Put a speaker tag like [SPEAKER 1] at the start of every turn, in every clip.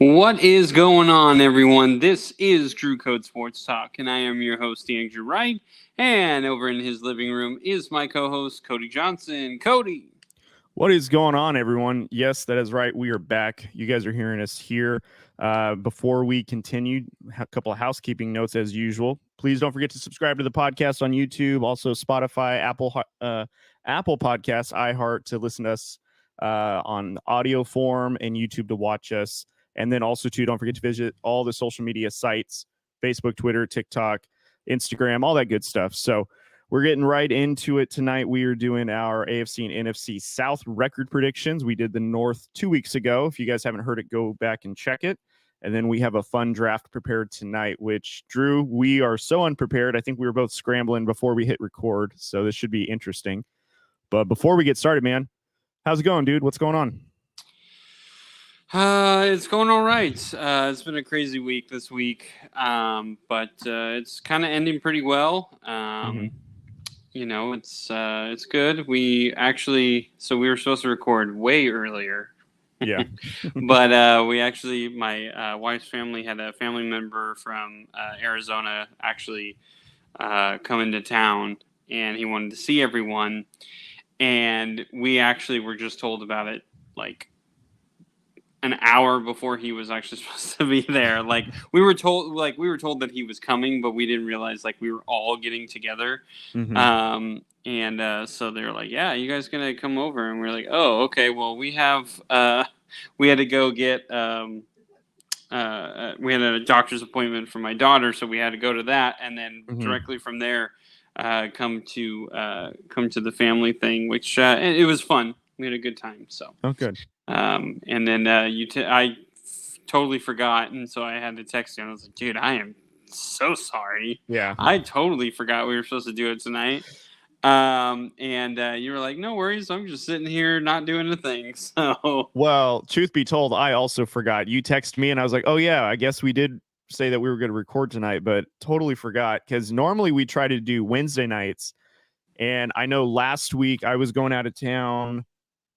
[SPEAKER 1] What is going on, everyone? This is Drew Code Sports Talk, and I am your host, Andrew Wright. And over in his living room is my co-host, Cody Johnson. Cody.
[SPEAKER 2] What is going on, everyone? Yes, that is right. We are back. You guys are hearing us here. Before we continue, a couple of housekeeping notes as usual. Please don't forget to subscribe to the podcast on YouTube, also Spotify, Apple Podcasts, iHeart to listen to us on audio form, and YouTube to watch us. And then also, too, don't forget to visit all the social media sites, Facebook, Twitter, TikTok, Instagram, all that good stuff. So we're getting right into it tonight. We are doing our AFC and NFC South record predictions. We did the North 2 weeks ago. If you guys haven't heard it, go back and check it. And then we have a fun draft prepared tonight, which, Drew, we are so unprepared. I think we were both scrambling before we hit record, so this should be interesting. But before we get started, man, how's it going, dude? What's going on?
[SPEAKER 1] It's going all right. It's been a crazy week this week, but it's kind of ending pretty well. You know, it's good. We were supposed to record way earlier.
[SPEAKER 2] Yeah.
[SPEAKER 1] But my wife's family had a family member from Arizona actually come into town, and he wanted to see everyone. And we actually were just told about it like an hour before he was actually supposed to be there. Like we were told that he was coming, but we didn't realize like we were all getting together. So they were like, "Yeah, you guys gonna come over?" And we were like, "Oh, okay. Well, we had to go get we had a doctor's appointment for my daughter, so we had to go to that, and then directly from there come to the family thing, which it was fun. We had a good time. So
[SPEAKER 2] good.
[SPEAKER 1] And then I totally forgot, and so I had to text you. And I was like, "Dude, I am so sorry.
[SPEAKER 2] Yeah,
[SPEAKER 1] I totally forgot we were supposed to do it tonight." And you were like, "No worries. I'm just sitting here not doing a thing." So,
[SPEAKER 2] well, truth be told, I also forgot. You texted me, and I was like, "Oh yeah, I guess we did say that we were going to record tonight," but totally forgot because normally we try to do Wednesday nights, and I know last week I was going out of town.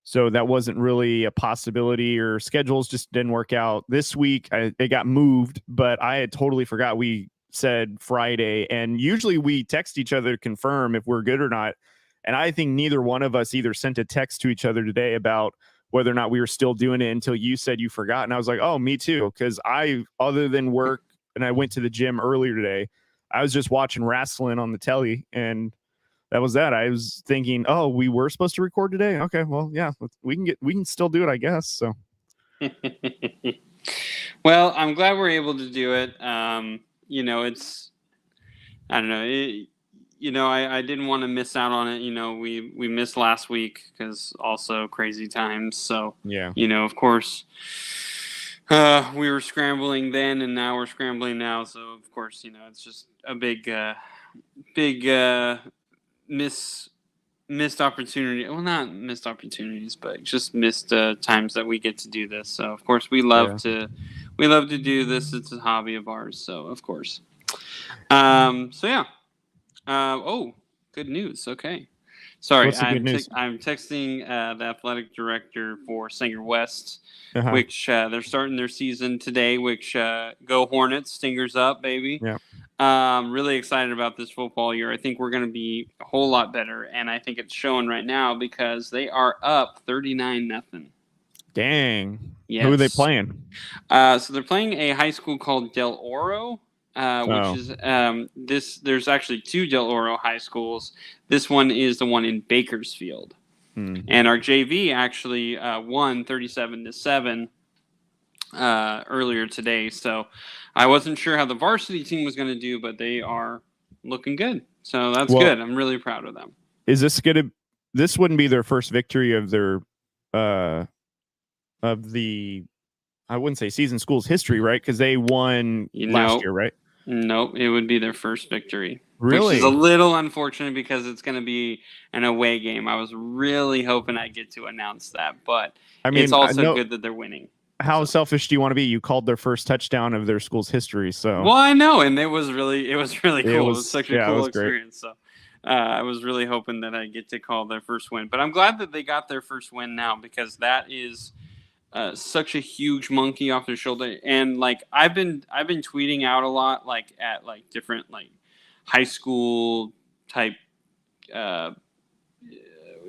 [SPEAKER 2] So that wasn't really a possibility, or schedules just didn't work out. This week, it got moved, but I had totally forgot we said Friday. And usually we text each other to confirm if we're good or not. And I think neither one of us either sent a text to each other today about whether or not we were still doing it until you said you forgot. And I was like, oh, me too. Because other than work, and I went to the gym earlier today, I was just watching wrestling on the telly, and that was that. I was thinking, oh, we were supposed to record today. Okay, well, yeah, we can still do it, I guess. So,
[SPEAKER 1] well, I'm glad we're able to do it. You know, I don't know. I didn't want to miss out on it. You know, we missed last week because also crazy times. So,
[SPEAKER 2] yeah,
[SPEAKER 1] you know, of course, we were scrambling then, and now we're scrambling now. So, of course, you know, it's just a big missed opportunity. Well, not missed opportunities, but just missed times that we get to do this. So of course we love to do this. It's a hobby of ours. So of course. Oh, good news. Okay. Sorry, I'm texting the athletic director for Sanger West, which they're starting their season today. Which go Hornets, Stingers up, baby.
[SPEAKER 2] Yeah.
[SPEAKER 1] Really excited about this football year. I think we're going to be a whole lot better, and I think it's showing right now because they are up 39-0.
[SPEAKER 2] Dang.
[SPEAKER 1] Yes.
[SPEAKER 2] Who are they playing?
[SPEAKER 1] So they're playing a high school called Del Oro, which is there's actually two Del Oro high schools. This one is the one in Bakersfield. And our JV actually won 37-7 earlier today. So I wasn't sure how the varsity team was going to do, but they are looking good. So that's good. I'm really proud of them.
[SPEAKER 2] Is this this wouldn't be their first victory of their of the, I wouldn't say season school's history, right? Because they won last year, right?
[SPEAKER 1] Nope, it would be their first victory.
[SPEAKER 2] Really?
[SPEAKER 1] Which is a little unfortunate because it's going to be an away game. I was really hoping I'd get to announce that, but it's also good that they're winning.
[SPEAKER 2] How selfish do you want to be? You called their first touchdown of their school's history. So
[SPEAKER 1] well, I know, and it was really cool. It was such a cool experience.
[SPEAKER 2] Great.
[SPEAKER 1] So I was really hoping that I get to call their first win. But I'm glad that they got their first win now because that is such a huge monkey off their shoulder. And like I've been tweeting out a lot, like at like different like high school type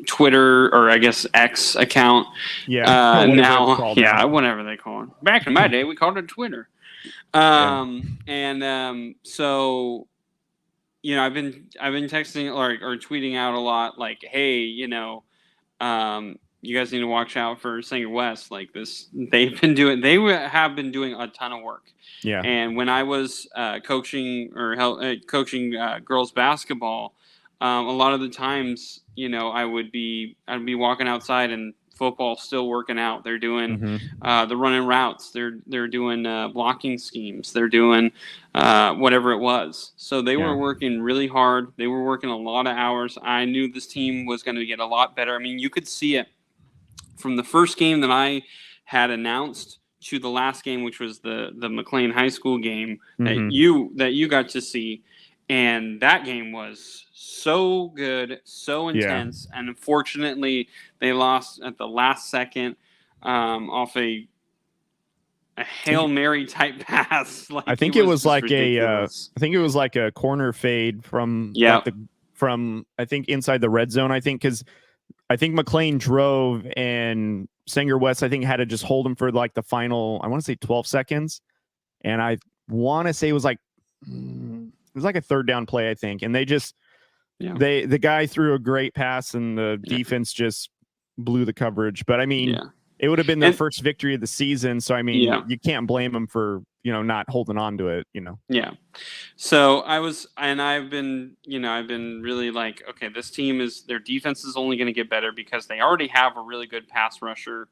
[SPEAKER 1] Twitter, or I guess X account.
[SPEAKER 2] Yeah.
[SPEAKER 1] Now, yeah, whatever they call it. Back in my day, we called it Twitter. And so, you know, I've been texting or tweeting out a lot, like, hey, you know, you guys need to watch out for Sanger West. Like this, they have been doing a ton of work.
[SPEAKER 2] Yeah.
[SPEAKER 1] And when I was coaching girls basketball, a lot of the times, you know, I'd be walking outside and football still working out. They're doing the running routes. They're doing blocking schemes. They're doing whatever it was. So they were working really hard. They were working a lot of hours. I knew this team was going to get a lot better. I mean, you could see it from the first game that I had announced to the last game, which was the McLean High School game that you got to see. And that game was so good, so intense. And unfortunately, they lost at the last second off a Hail Mary type pass.
[SPEAKER 2] Like, I think it was like a corner fade from I think inside the red zone. I think because I think McLean drove and Sanger West, I think, had to just hold him for like the final, I want to say 12 seconds. And I want to say it was like a third down play, I think. And they just, the guy threw a great pass and the defense just blew the coverage. But I mean, it would have been their first victory of the season. So, I mean, you can't blame them for, you know, not holding on to it, you know?
[SPEAKER 1] Yeah. So I've been really like, okay, this team their defense is only going to get better because they already have a really good pass rusher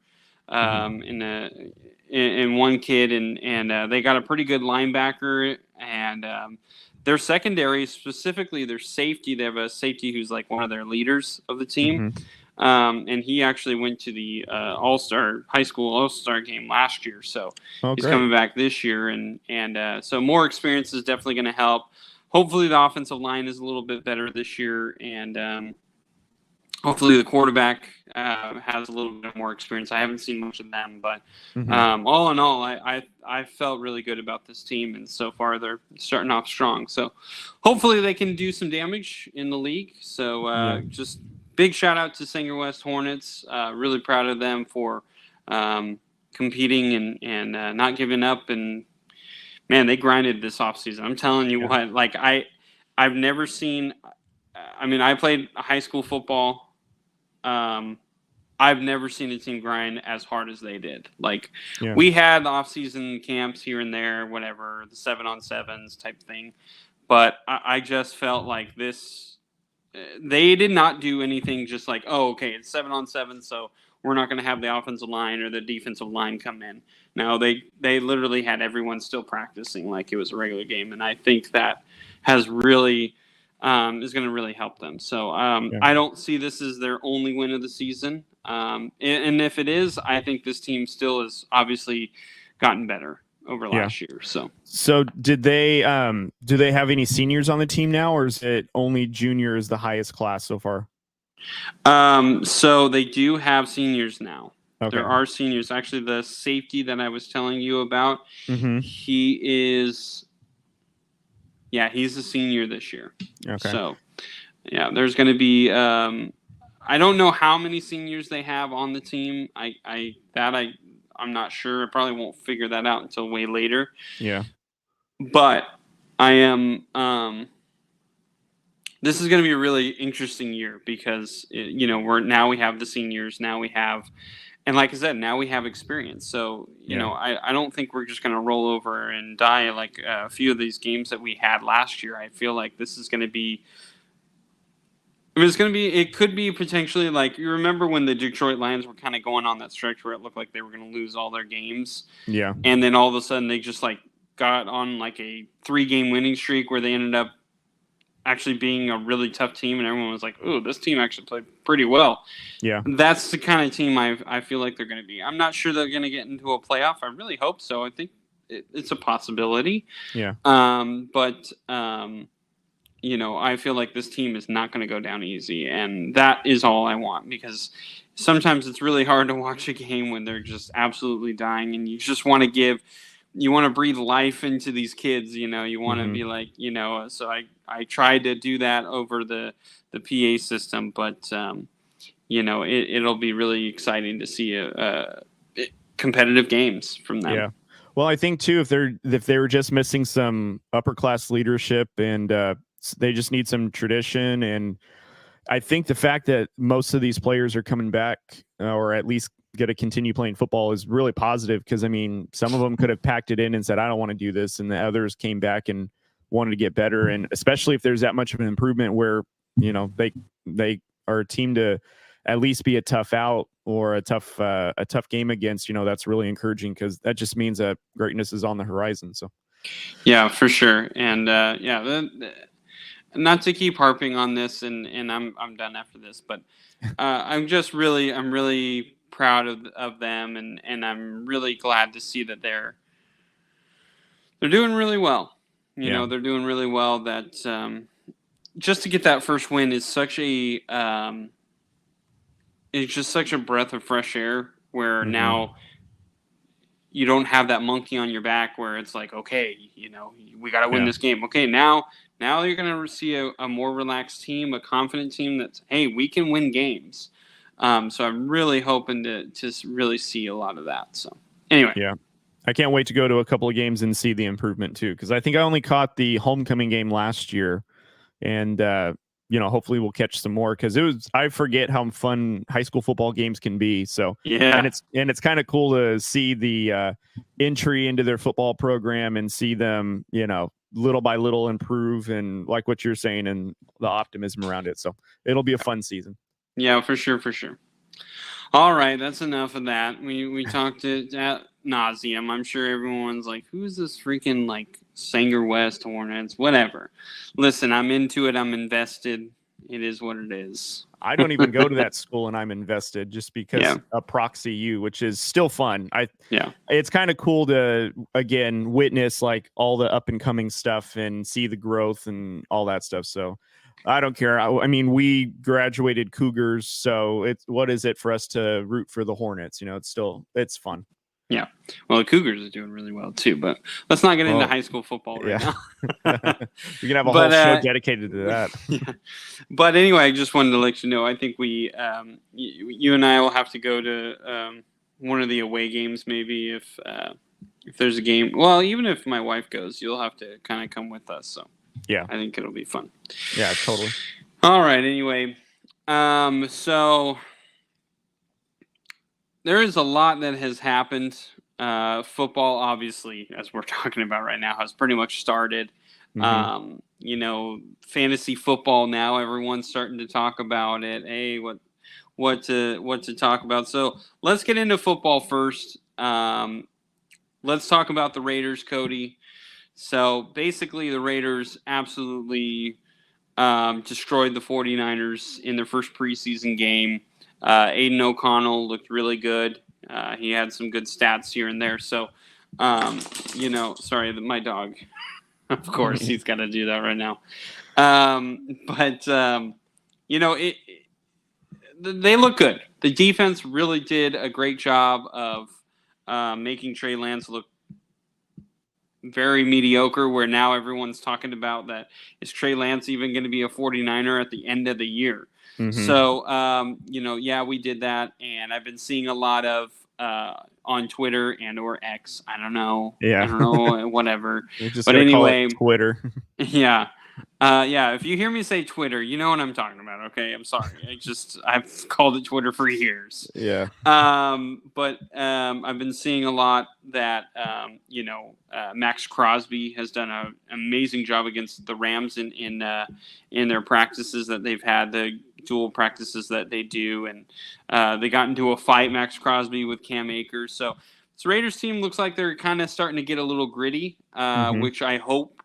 [SPEAKER 1] in one kid. And they got a pretty good linebacker, and their secondary, specifically their safety, they have a safety who's like one of their leaders of the team. And he actually went to the high school All-Star game last year. So he's coming back this year. And so more experience is definitely going to help. Hopefully the offensive line is a little bit better this year. And hopefully the quarterback has a little bit more experience. I haven't seen much of them, but all in all, I felt really good about this team. And so far they're starting off strong. So hopefully they can do some damage in the league. So just big shout out to Sanger West Hornets. Really proud of them for competing and not giving up. And man, they grinded this offseason. I'm telling you what, like I've never seen. I mean, I played high school football. I've never seen a team grind as hard as they did. Like we had off-season camps here and there, whatever, the 7-on-7s type thing. But I just felt like this. They did not do anything just like, oh, okay, it's 7-on-7, so we're not going to have the offensive line or the defensive line come in. No, they literally had everyone still practicing like it was a regular game, and I think that has really is going to really help them. So I don't see this as their only win of the season, and if it is, I think this team still has obviously gotten better over last year. So
[SPEAKER 2] did they do they have any seniors on the team now, or is it only juniors the highest class so far?
[SPEAKER 1] So they do have seniors now. There are seniors. Actually, the safety that I was telling you about, he is he's a senior this year. So there's going to be I don't know how many seniors they have on the team. I'm not sure. I probably won't figure that out until way later.
[SPEAKER 2] Yeah.
[SPEAKER 1] But I am this is going to be a really interesting year because we have the seniors, now we have, and like I said, now we have experience. So, you know, I don't think we're just going to roll over and die like a few of these games that we had last year. I feel like this is going to be it could be potentially like, you remember when the Detroit Lions were kind of going on that stretch where it looked like they were going to lose all their games. Yeah. And then all of a sudden they just like got on like a 3-game winning streak where they ended up actually being a really tough team. And everyone was like, oh, this team actually played pretty well. Yeah. That's the kind of team I feel like they're going to be. I'm not sure they're going to get into a playoff. I really hope so. I think it's a possibility. Yeah. I feel like this team is not going to go down easy, and that is all I want, because sometimes it's really hard to watch a game when they're just absolutely dying, and you just want to breathe life into these kids. You want to be like, so I tried to do that over the PA system, but it'll be really exciting to see competitive games from them.
[SPEAKER 2] Yeah. Well, I think too, if they were just missing some upper class leadership, and they just need some tradition, and I think the fact that most of these players are coming back, or at least get to continue playing football, is really positive, because I mean, some of them could have packed it in and said, I don't want to do this, and the others came back and wanted to get better. And especially if there's that much of an improvement where they are a team to at least be a tough out, or a tough game against, that's really encouraging, because that just means that greatness is on the horizon. So
[SPEAKER 1] yeah, for sure. And not to keep harping on this, and I'm done after this, but I'm really proud of them, and I'm really glad to see that they're doing really well. They're doing really well. That just to get that first win is such a it's just such a breath of fresh air, where now you don't have that monkey on your back, where it's like, okay, we got to win this game. Okay, now you're going to see a more relaxed team, a confident team that's, hey, we can win games. So I'm really hoping to really see a lot of that. So anyway.
[SPEAKER 2] Yeah. I can't wait to go to a couple of games and see the improvement too, because I think I only caught the homecoming game last year, and hopefully we'll catch some more, because I forget how fun high school football games can be. So
[SPEAKER 1] yeah,
[SPEAKER 2] and it's kind of cool to see the entry into their football program, and see them little by little improve, and like what you're saying, and the optimism around it. So it'll be a fun season.
[SPEAKER 1] Yeah, for sure. All right, that's enough of that. We talked ad nauseum. I'm sure everyone's like, who's this freaking like Sanger West Hornets? Whatever. Listen, I'm into it. I'm invested. It is what it is.
[SPEAKER 2] I don't even go to that school, and I'm invested just because of Proxy U, which is still fun. It's kind of cool to again witness like all the up and coming stuff and see the growth and all that stuff. So I don't care. I mean, we graduated Cougars, so what is it for us to root for the Hornets? It's fun.
[SPEAKER 1] Yeah. Well, the Cougars are doing really well too, but let's not get into high school football right now.
[SPEAKER 2] We can have a whole show dedicated to that.
[SPEAKER 1] Yeah. But anyway, I just wanted to let you know, I think we, you and I will have to go to one of the away games, maybe if there's a game. Well, even if my wife goes, you'll have to kind of come with us. So
[SPEAKER 2] yeah,
[SPEAKER 1] I think it'll be fun.
[SPEAKER 2] Yeah, totally.
[SPEAKER 1] All right. Anyway, so there is a lot that has happened. Football, obviously, as we're talking about right now, has pretty much started. Fantasy football now, everyone's starting to talk about it. Hey, what to talk about? So let's get into football first. Let's talk about the Raiders, Cody. So basically, the Raiders absolutely destroyed the 49ers in their first preseason game. Aiden O'Connell looked really good. He had some good stats here and there. So, sorry, my dog, of course, he's got to do that right now. They look good. The defense really did a great job of making Trey Lance look very mediocre, where now everyone's talking about that. Is Trey Lance even going to be a 49er at the end of the year? So, we did that, and I've been seeing a lot of on Twitter and or X. I don't know.
[SPEAKER 2] Yeah.
[SPEAKER 1] I don't know, whatever.
[SPEAKER 2] But anyway, Twitter.
[SPEAKER 1] Yeah. If you hear me say Twitter, you know what I'm talking about. Okay. I'm sorry. I've called it Twitter for years.
[SPEAKER 2] Yeah.
[SPEAKER 1] But I've been seeing a lot that, Max Crosby has done an amazing job against the Rams in their practices that they've had, the dual practices that they do. And they got into a fight, Max Crosby with Cam Akers. So this Raiders team looks like they're kind of starting to get a little gritty, which I hope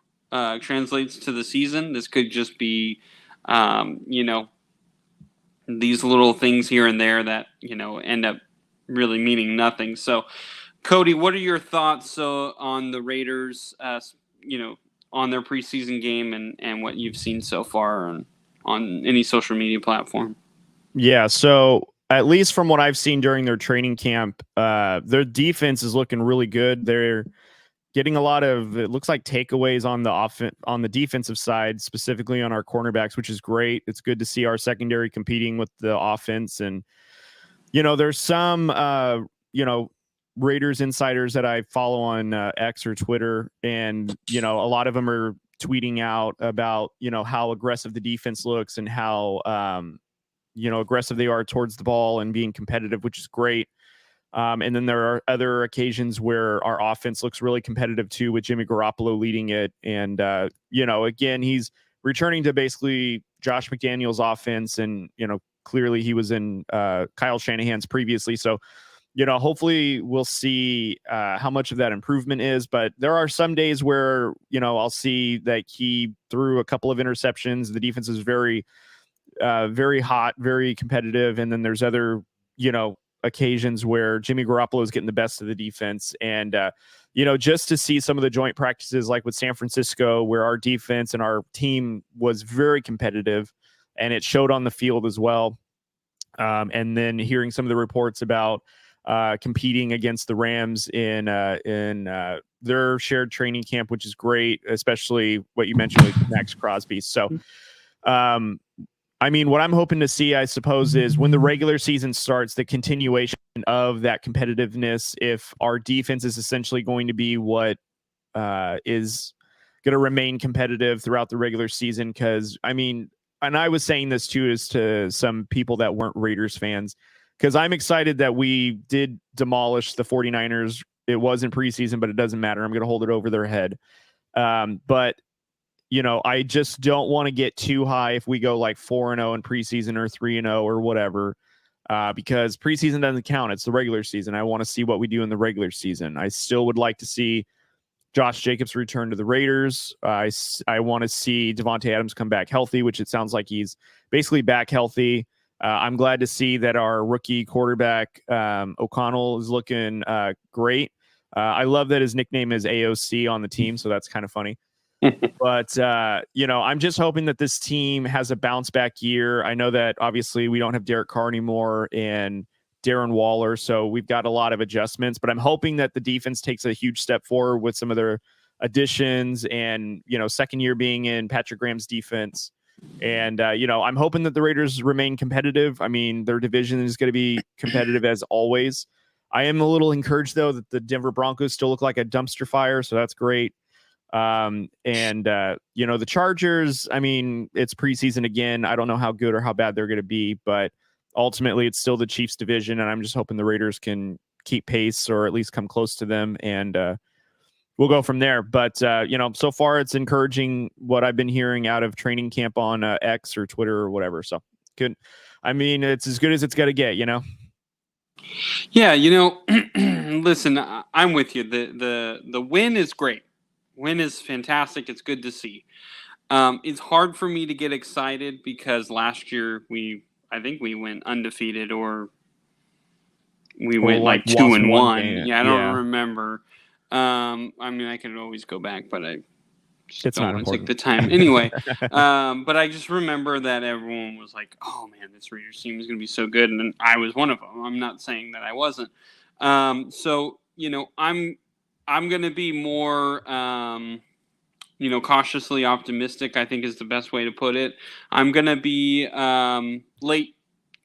[SPEAKER 1] translates to the season. This could just be, these little things here and there that, end up really meaning nothing. So, Cody, what are your thoughts on the Raiders, on their preseason game and what you've seen so far on any social media platform.
[SPEAKER 2] Yeah, so at least from what I've seen during their training camp, their defense is looking really good. They're getting a lot of, it looks like, takeaways on the defensive side, specifically on our cornerbacks, which is great. It's good to see our secondary competing with the offense. And, there's some, Raiders insiders that I follow on X or Twitter, and, a lot of them are tweeting out about, how aggressive the defense looks and how, aggressive they are towards the ball and being competitive, which is great. And then there are other occasions where our offense looks really competitive too, with Jimmy Garoppolo leading it. And, again, he's returning to basically Josh McDaniels' offense. And, clearly he was in Kyle Shanahan's previously. So, hopefully we'll see how much of that improvement is. But there are some days where, I'll see that he threw a couple of interceptions. The defense is very, very hot, very competitive. And then there's other, occasions where Jimmy Garoppolo is getting the best of the defense. And, just to see some of the joint practices, like with San Francisco, where our defense and our team was very competitive, and it showed on the field as well. And then hearing some of the reports about competing against the Rams in their shared training camp, which is great, especially what you mentioned with Max Crosby. So, what I'm hoping to see, I suppose, is when the regular season starts, the continuation of that competitiveness. If our defense is essentially going to be what is going to remain competitive throughout the regular season. Because, and I was saying this too, is to some people that weren't Raiders fans, because I'm excited that we did demolish the 49ers. It wasn't preseason, but it doesn't matter. I'm going to hold it over their head. But I just don't want to get too high if we go like 4-0 in preseason or 3-0 or whatever, because preseason doesn't count. It's the regular season. I want to see what we do in the regular season. I still would like to see Josh Jacobs return to the Raiders. I want to see Devontae Adams come back healthy, which it sounds like he's basically back healthy. I'm glad to see that our rookie quarterback, O'Connell, is looking great. I love that his nickname is AOC on the team, so that's kind of funny. But, I'm just hoping that this team has a bounce back year. I know that obviously we don't have Derek Carr anymore and Darren Waller, so we've got a lot of adjustments, but I'm hoping that the defense takes a huge step forward with some of their additions and, second year being in Patrick Graham's defense. And, I'm hoping that the Raiders remain competitive. Their division is going to be competitive as always. I am a little encouraged, though, that the Denver Broncos still look like a dumpster fire, so that's great. The Chargers, it's preseason again. I don't know how good or how bad they're going to be, but ultimately it's still the Chiefs division. And I'm just hoping the Raiders can keep pace or at least come close to them. And, we'll go from there. But, so far it's encouraging what I've been hearing out of training camp on X or Twitter or whatever. So good. It's as good as it's got to get,
[SPEAKER 1] Yeah. Listen, I'm with you. The win is great. Win is fantastic. It's good to see. It's hard for me to get excited because last year I think we went undefeated, or we went like 2-1. Yeah, I don't remember. I could always go back, but I just don't want to take the time. Anyway, but I just remember that everyone was like, oh man, this Raiders team is going to be so good. And then I was one of them. I'm not saying that I wasn't. I'm going to be more, cautiously optimistic, I think is the best way to put it. I'm going to be late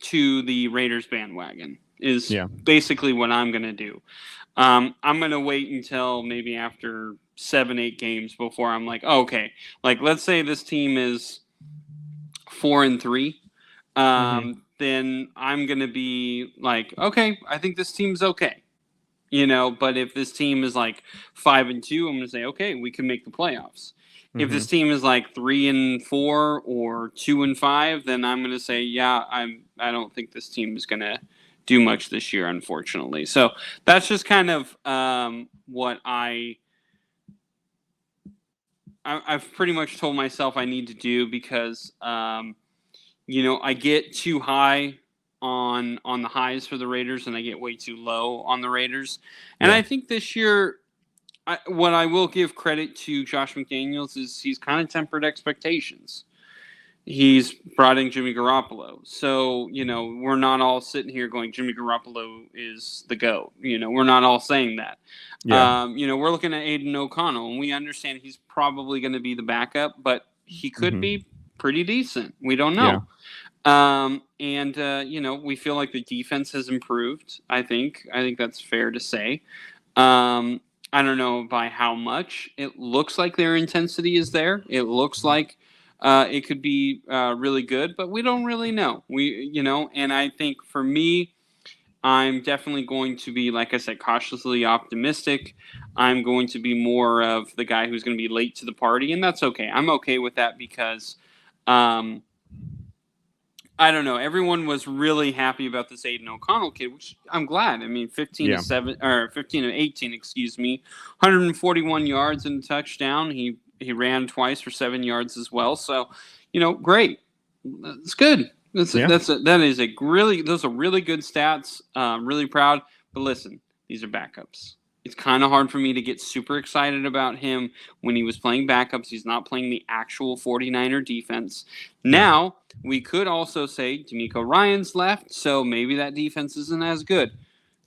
[SPEAKER 1] to the Raiders bandwagon is basically what I'm going to do. I'm going to wait until maybe after 7-8 games before I'm like, oh, okay, like let's say this team is 4-3. Then I'm going to be like, okay, I think this team's okay. But if this team is like 5-2, I'm going to say, okay, we can make the playoffs. If this team is like 3-4 or 2-5, then I'm going to say, yeah, I don't think this team is going to do much this year, unfortunately. So that's just kind of what I've pretty much told myself I need to do because, I get too high on the highs for the Raiders and I get way too low on the Raiders. And I think this year what I will give credit to Josh McDaniels is he's kind of tempered expectations. He's brought in Jimmy Garoppolo. So, we're not all sitting here going, Jimmy Garoppolo is the GOAT. We're not all saying that.
[SPEAKER 2] Yeah.
[SPEAKER 1] We're looking at Aiden O'Connell, and we understand he's probably going to be the backup, but he could be pretty decent. We don't know. Yeah. We feel like the defense has improved, I think. I think that's fair to say. I don't know by how much. It looks like their intensity is there. It looks like it could be really good, but we don't really know. And I think for me, I'm definitely going to be, like I said, cautiously optimistic. I'm going to be more of the guy who's going to be late to the party, and that's okay. I'm okay with that because I don't know. Everyone was really happy about this Aiden O'Connell kid, which I'm glad. I mean, 15 to 18, excuse me, 141 yards and a touchdown. He ran twice for 7 yards as well. So, great. It's good. Those are really good stats. Really proud. But listen, these are backups. It's kind of hard for me to get super excited about him when he was playing backups. He's not playing the actual 49er defense. Now, we could also say D'Amico Ryans left, so maybe that defense isn't as good.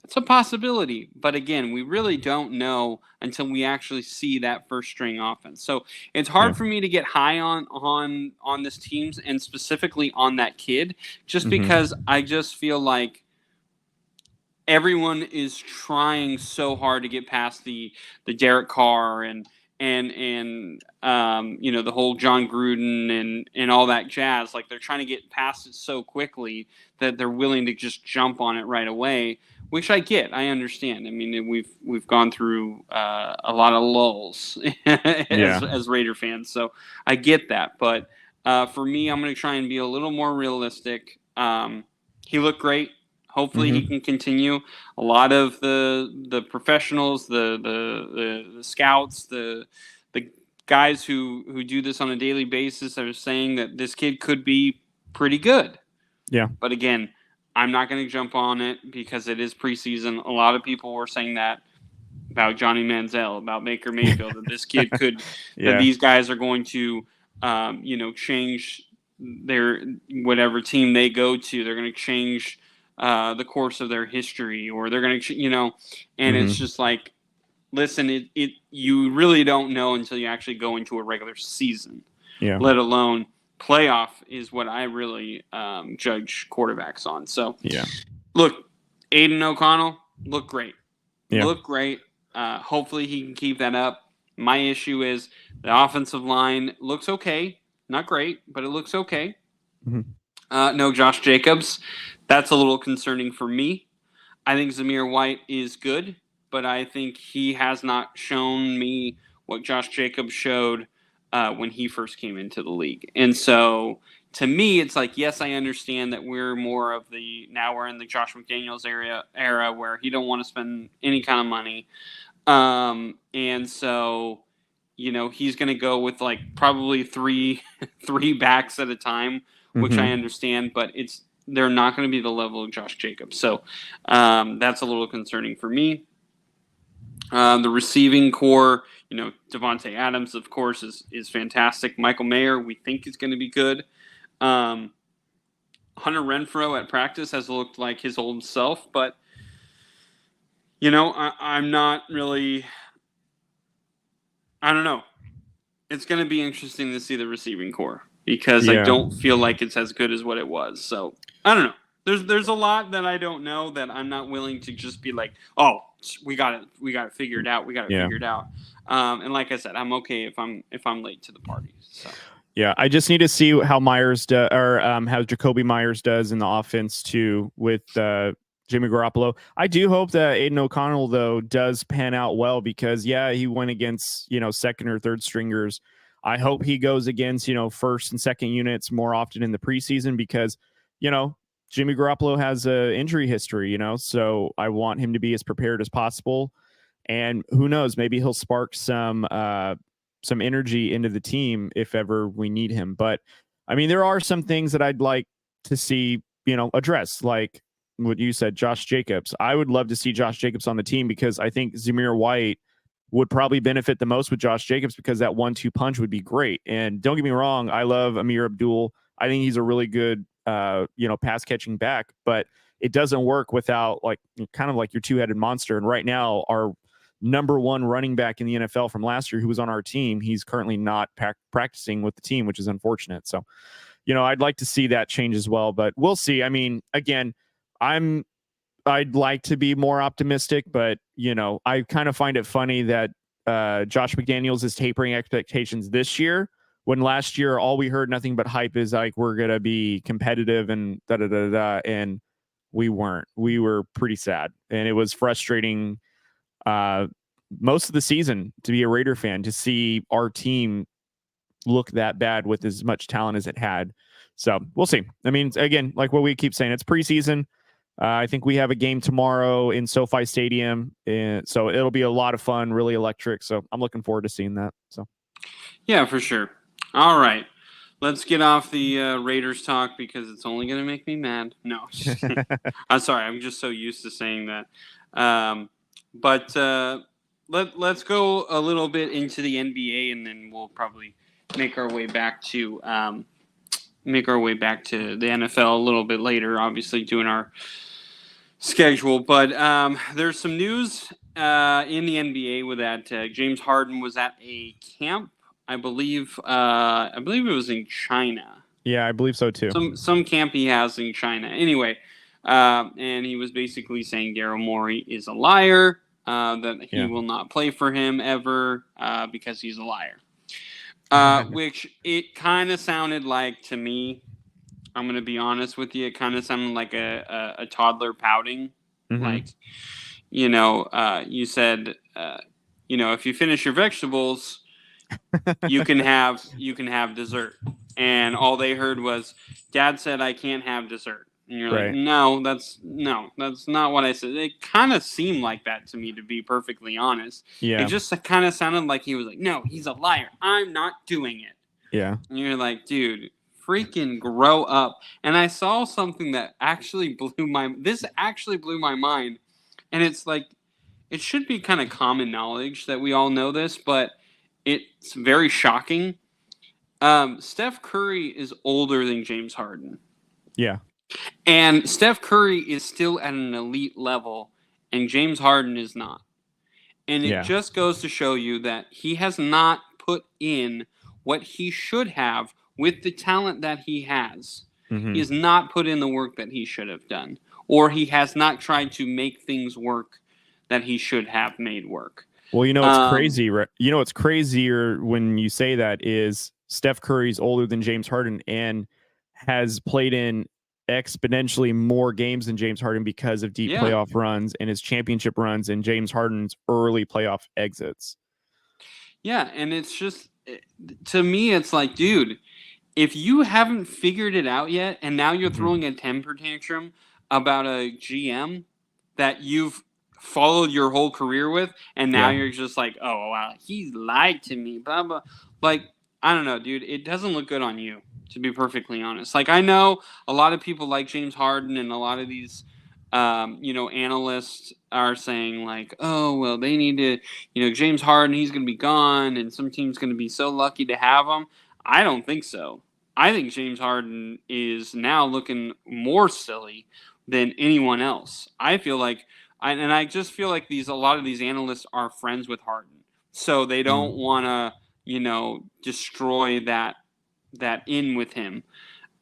[SPEAKER 1] It's a possibility. But again, we really don't know until we actually see that first string offense. So it's hard for me to get high on this team and specifically on that kid, just because I just feel like everyone is trying so hard to get past the Derek Carr and the whole John Gruden and all that jazz. Like, they're trying to get past it so quickly that they're willing to just jump on it right away, which I get. I understand. I mean, we've gone through a lot of lulls as Raider fans, so I get that. But for me, I'm going to try and be a little more realistic. He looked great. Hopefully he can continue. A lot of the professionals, the scouts, the guys who do this on a daily basis are saying that this kid could be pretty good.
[SPEAKER 2] Yeah.
[SPEAKER 1] But again, I'm not going to jump on it because it is preseason. A lot of people were saying that about Johnny Manziel, about Baker Mayfield, that this kid could, that these guys are going to, change their whatever team they go to. They're going to change the course of their history, or they're going to, and it's just like, listen, you really don't know until you actually go into a regular season, let alone playoff is what I really judge quarterbacks on. So, look, Aiden O'Connell looked great. Looked great. Hopefully he can keep that up. My issue is the offensive line looks okay. Not great, but it looks okay. No Josh Jacobs. That's a little concerning for me. I think Zamir White is good, but I think he has not shown me what Josh Jacobs showed when he first came into the league. And so, to me, it's like, yes, I understand that we're more of now we're in the Josh McDaniels era where he don't want to spend any kind of money. And so, he's going to go with like probably three backs at a time, which I understand, but they're not going to be the level of Josh Jacobs. So that's a little concerning for me. The receiving core, Devontae Adams, of course, is fantastic. Michael Mayer, we think, is going to be good. Hunter Renfrow at practice has looked like his old self, but, I'm not really – I don't know. It's going to be interesting to see the receiving core because I don't feel like it's as good as what it was. So, I don't know. There's a lot that I don't know that I'm not willing to just be like, oh, we got it figured out. We got it figured out. And like I said, I'm okay if I'm late to the party. So.
[SPEAKER 2] Yeah, I just need to see how Myers does, or how Jacoby Myers does in the offense too with Jimmy Garoppolo. I do hope that Aiden O'Connell though does pan out well because he went against second or third stringers. I hope he goes against first and second units more often in the preseason because Jimmy Garoppolo has a injury history, so I want him to be as prepared as possible. And who knows, maybe he'll spark some energy into the team if ever we need him. But I mean, there are some things that I'd like to see, addressed, like what you said, Josh Jacobs. I would love to see Josh Jacobs on the team because I think Zamir White would probably benefit the most with Josh Jacobs because that 1-2 punch would be great. And don't get me wrong, I love Amir Abdul. I think he's a really good, pass catching back, but it doesn't work without kind of like your two-headed monster. And right now, our number one running back in the NFL from last year, who was on our team, he's currently not practicing with the team, which is unfortunate. So, I'd like to see that change as well, but we'll see. I mean, again, I'd like to be more optimistic, but I kind of find it funny that Josh McDaniels is tapering expectations this year, when last year all we heard nothing but hype is like we're gonna be competitive and and we weren't. We were pretty sad, and it was frustrating most of the season to be a Raider fan, to see our team look that bad with as much talent as it had. So we'll see. I mean, again, like what we keep saying, it's preseason. I think we have a game tomorrow in SoFi Stadium, and so it'll be a lot of fun, really electric. So I'm looking forward to seeing that. So,
[SPEAKER 1] yeah, for sure. All right, let's get off the Raiders talk because it's only going to make me mad. No, I'm sorry. I'm just so used to saying that. But let's go a little bit into the NBA, and then we'll probably make our way back to the NFL a little bit later. Obviously, doing our schedule, but there's some news in the NBA with that James Harden was at a camp. I believe it was in China.
[SPEAKER 2] Yeah, I believe so too.
[SPEAKER 1] Some camp he has in China. Anyway, and he was basically saying Daryl Morey is a liar. That he will not play for him ever because he's a liar. Which it kind of sounded like to me. I'm going to be honest with you. It kind of sounded like a toddler pouting.
[SPEAKER 2] Mm-hmm.
[SPEAKER 1] Like, you said, if you finish your vegetables, you can have dessert. And all they heard was, Dad said I can't have dessert. And you're
[SPEAKER 2] Right.
[SPEAKER 1] like, no, that's not what I said. It kind of seemed like that to me, to be perfectly honest.
[SPEAKER 2] Yeah.
[SPEAKER 1] It just kind of sounded like he was like, no, he's a liar. I'm not doing it.
[SPEAKER 2] Yeah.
[SPEAKER 1] And you're like, dude, freaking grow up. And I saw something that actually blew my mind. And it's like, it should be kind of common knowledge that we all know this, but it's very shocking. Steph Curry is older than James Harden.
[SPEAKER 2] Yeah.
[SPEAKER 1] And Steph Curry is still at an elite level, and James Harden is not. And it just goes to show you that he has not put in what he should have with the talent that he has.
[SPEAKER 2] Mm-hmm.
[SPEAKER 1] He has not put in the work that he should have done, or he has not tried to make things work that he should have made work.
[SPEAKER 2] Well, it's crazy. What's crazier when you say that is Steph Curry's older than James Harden and has played in exponentially more games than James Harden because of deep playoff runs and his championship runs and James Harden's early playoff exits.
[SPEAKER 1] Yeah, and it's just, to me, it's like, dude, if you haven't figured it out yet, and now you're throwing a temper tantrum about a GM that you've followed your whole career with, and now you're just like, oh, wow, he lied to me, blah, blah. Like, I don't know, dude. It doesn't look good on you, to be perfectly honest. Like, I know a lot of people like James Harden, and a lot of these, analysts are saying, like, oh, well, they need to, James Harden, he's going to be gone, and some team's going to be so lucky to have him. I don't think so. I think James Harden is now looking more silly than anyone else. I feel like, I just feel like a lot of these analysts are friends with Harden, so they don't want to, destroy that in with him.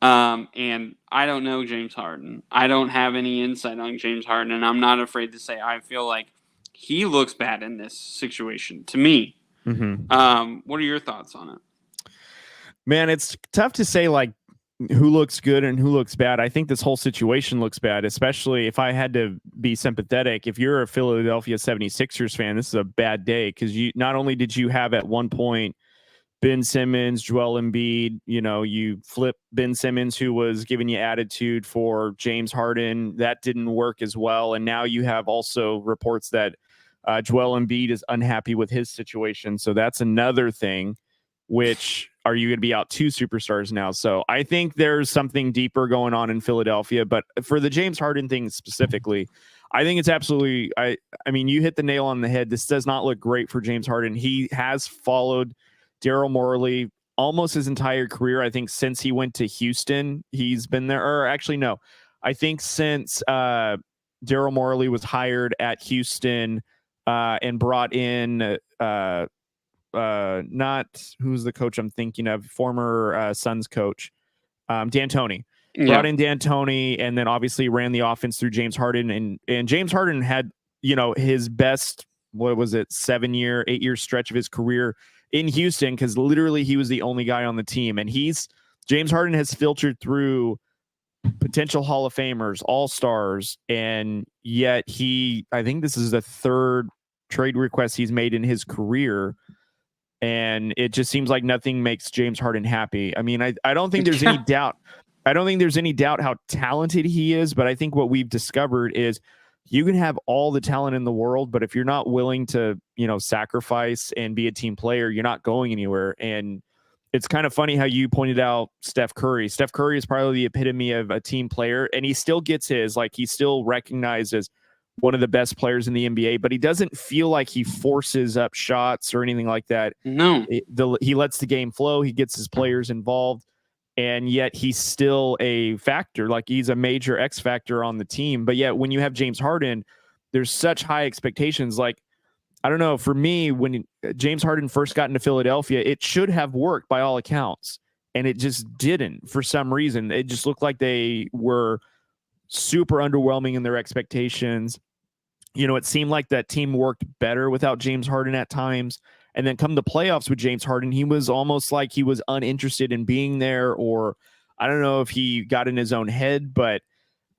[SPEAKER 1] And I don't know James Harden. I don't have any insight on James Harden, and I'm not afraid to say I feel like he looks bad in this situation to me.
[SPEAKER 2] Mm-hmm.
[SPEAKER 1] What are your thoughts on it?
[SPEAKER 2] Man, it's tough to say like who looks good and who looks bad. I think this whole situation looks bad, especially if I had to be sympathetic. If you're a Philadelphia 76ers fan, this is a bad day because not only did you have at one point Ben Simmons, Joel Embiid, you flip Ben Simmons, who was giving you attitude, for James Harden. That didn't work as well. And now you have also reports that Joel Embiid is unhappy with his situation. So that's another thing, which are you going to be out 2 superstars now? So I think there's something deeper going on in Philadelphia. But for the James Harden thing specifically, I think it's absolutely. I mean, you hit the nail on the head. This does not look great for James Harden. He has followed Daryl Morey almost his entire career. I think since he went to Houston, he's been there. Or actually, no, I think since Daryl Morey was hired at Houston and brought in not who's the coach I'm thinking of, former Suns coach, D'Antoni. Brought in D'Antoni, and then obviously ran the offense through James Harden, and James Harden had, his best, 8-year stretch of his career in Houston, because literally he was the only guy on the team. And James Harden has filtered through potential Hall of Famers, all-stars, and yet I think this is the 3rd trade request he's made in his career. And it just seems like nothing makes James Harden happy. I mean, I don't think there's any doubt. I don't think there's any doubt how talented he is, but I think what we've discovered is you can have all the talent in the world, but if you're not willing to, sacrifice and be a team player, you're not going anywhere. And it's kind of funny how you pointed out Steph Curry. Steph Curry is probably the epitome of a team player, and he still gets he's still recognized as one of the best players in the NBA, but he doesn't feel like he forces up shots or anything like that.
[SPEAKER 1] No,
[SPEAKER 2] he lets the game flow. He gets his players involved, and yet he's still a factor. Like, he's a major X factor on the team. But yet when you have James Harden, there's such high expectations. Like, I don't know, for me, when James Harden first got into Philadelphia, it should have worked by all accounts, and it just didn't for some reason. It just looked like they were super underwhelming in their expectations. It seemed like that team worked better without James Harden at times. And then come the playoffs with James Harden, he was almost like he was uninterested in being there, or I don't know if he got in his own head, but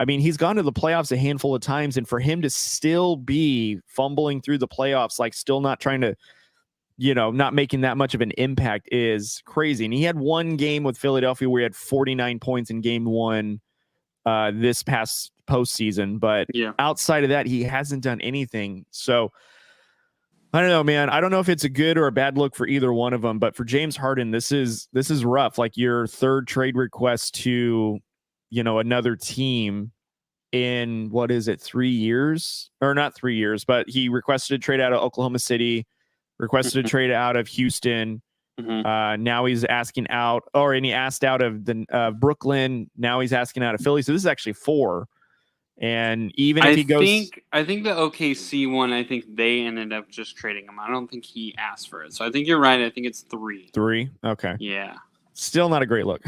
[SPEAKER 2] I mean, he's gone to the playoffs a handful of times, and for him to still be fumbling through the playoffs, like still not trying to, not making that much of an impact is crazy. And he had one game with Philadelphia where he had 49 points in game 1 this past postseason, but outside of that, he hasn't done anything. So I don't know, man. I don't know if it's a good or a bad look for either one of them, but for James Harden, this is rough. Like, your 3rd trade request to, another team in 3 years, or not 3 years, but he requested a trade out of Oklahoma City, requested a trade out of Houston. Now he's asking out, and he asked out of the Brooklyn. Now he's asking out of Philly. So this is actually 4. And even if he goes,
[SPEAKER 1] I think the OKC one, I think they ended up just trading him. I don't think he asked for it. So I think you're right. I think it's 3.
[SPEAKER 2] 3? Okay.
[SPEAKER 1] Yeah.
[SPEAKER 2] Still not a great look.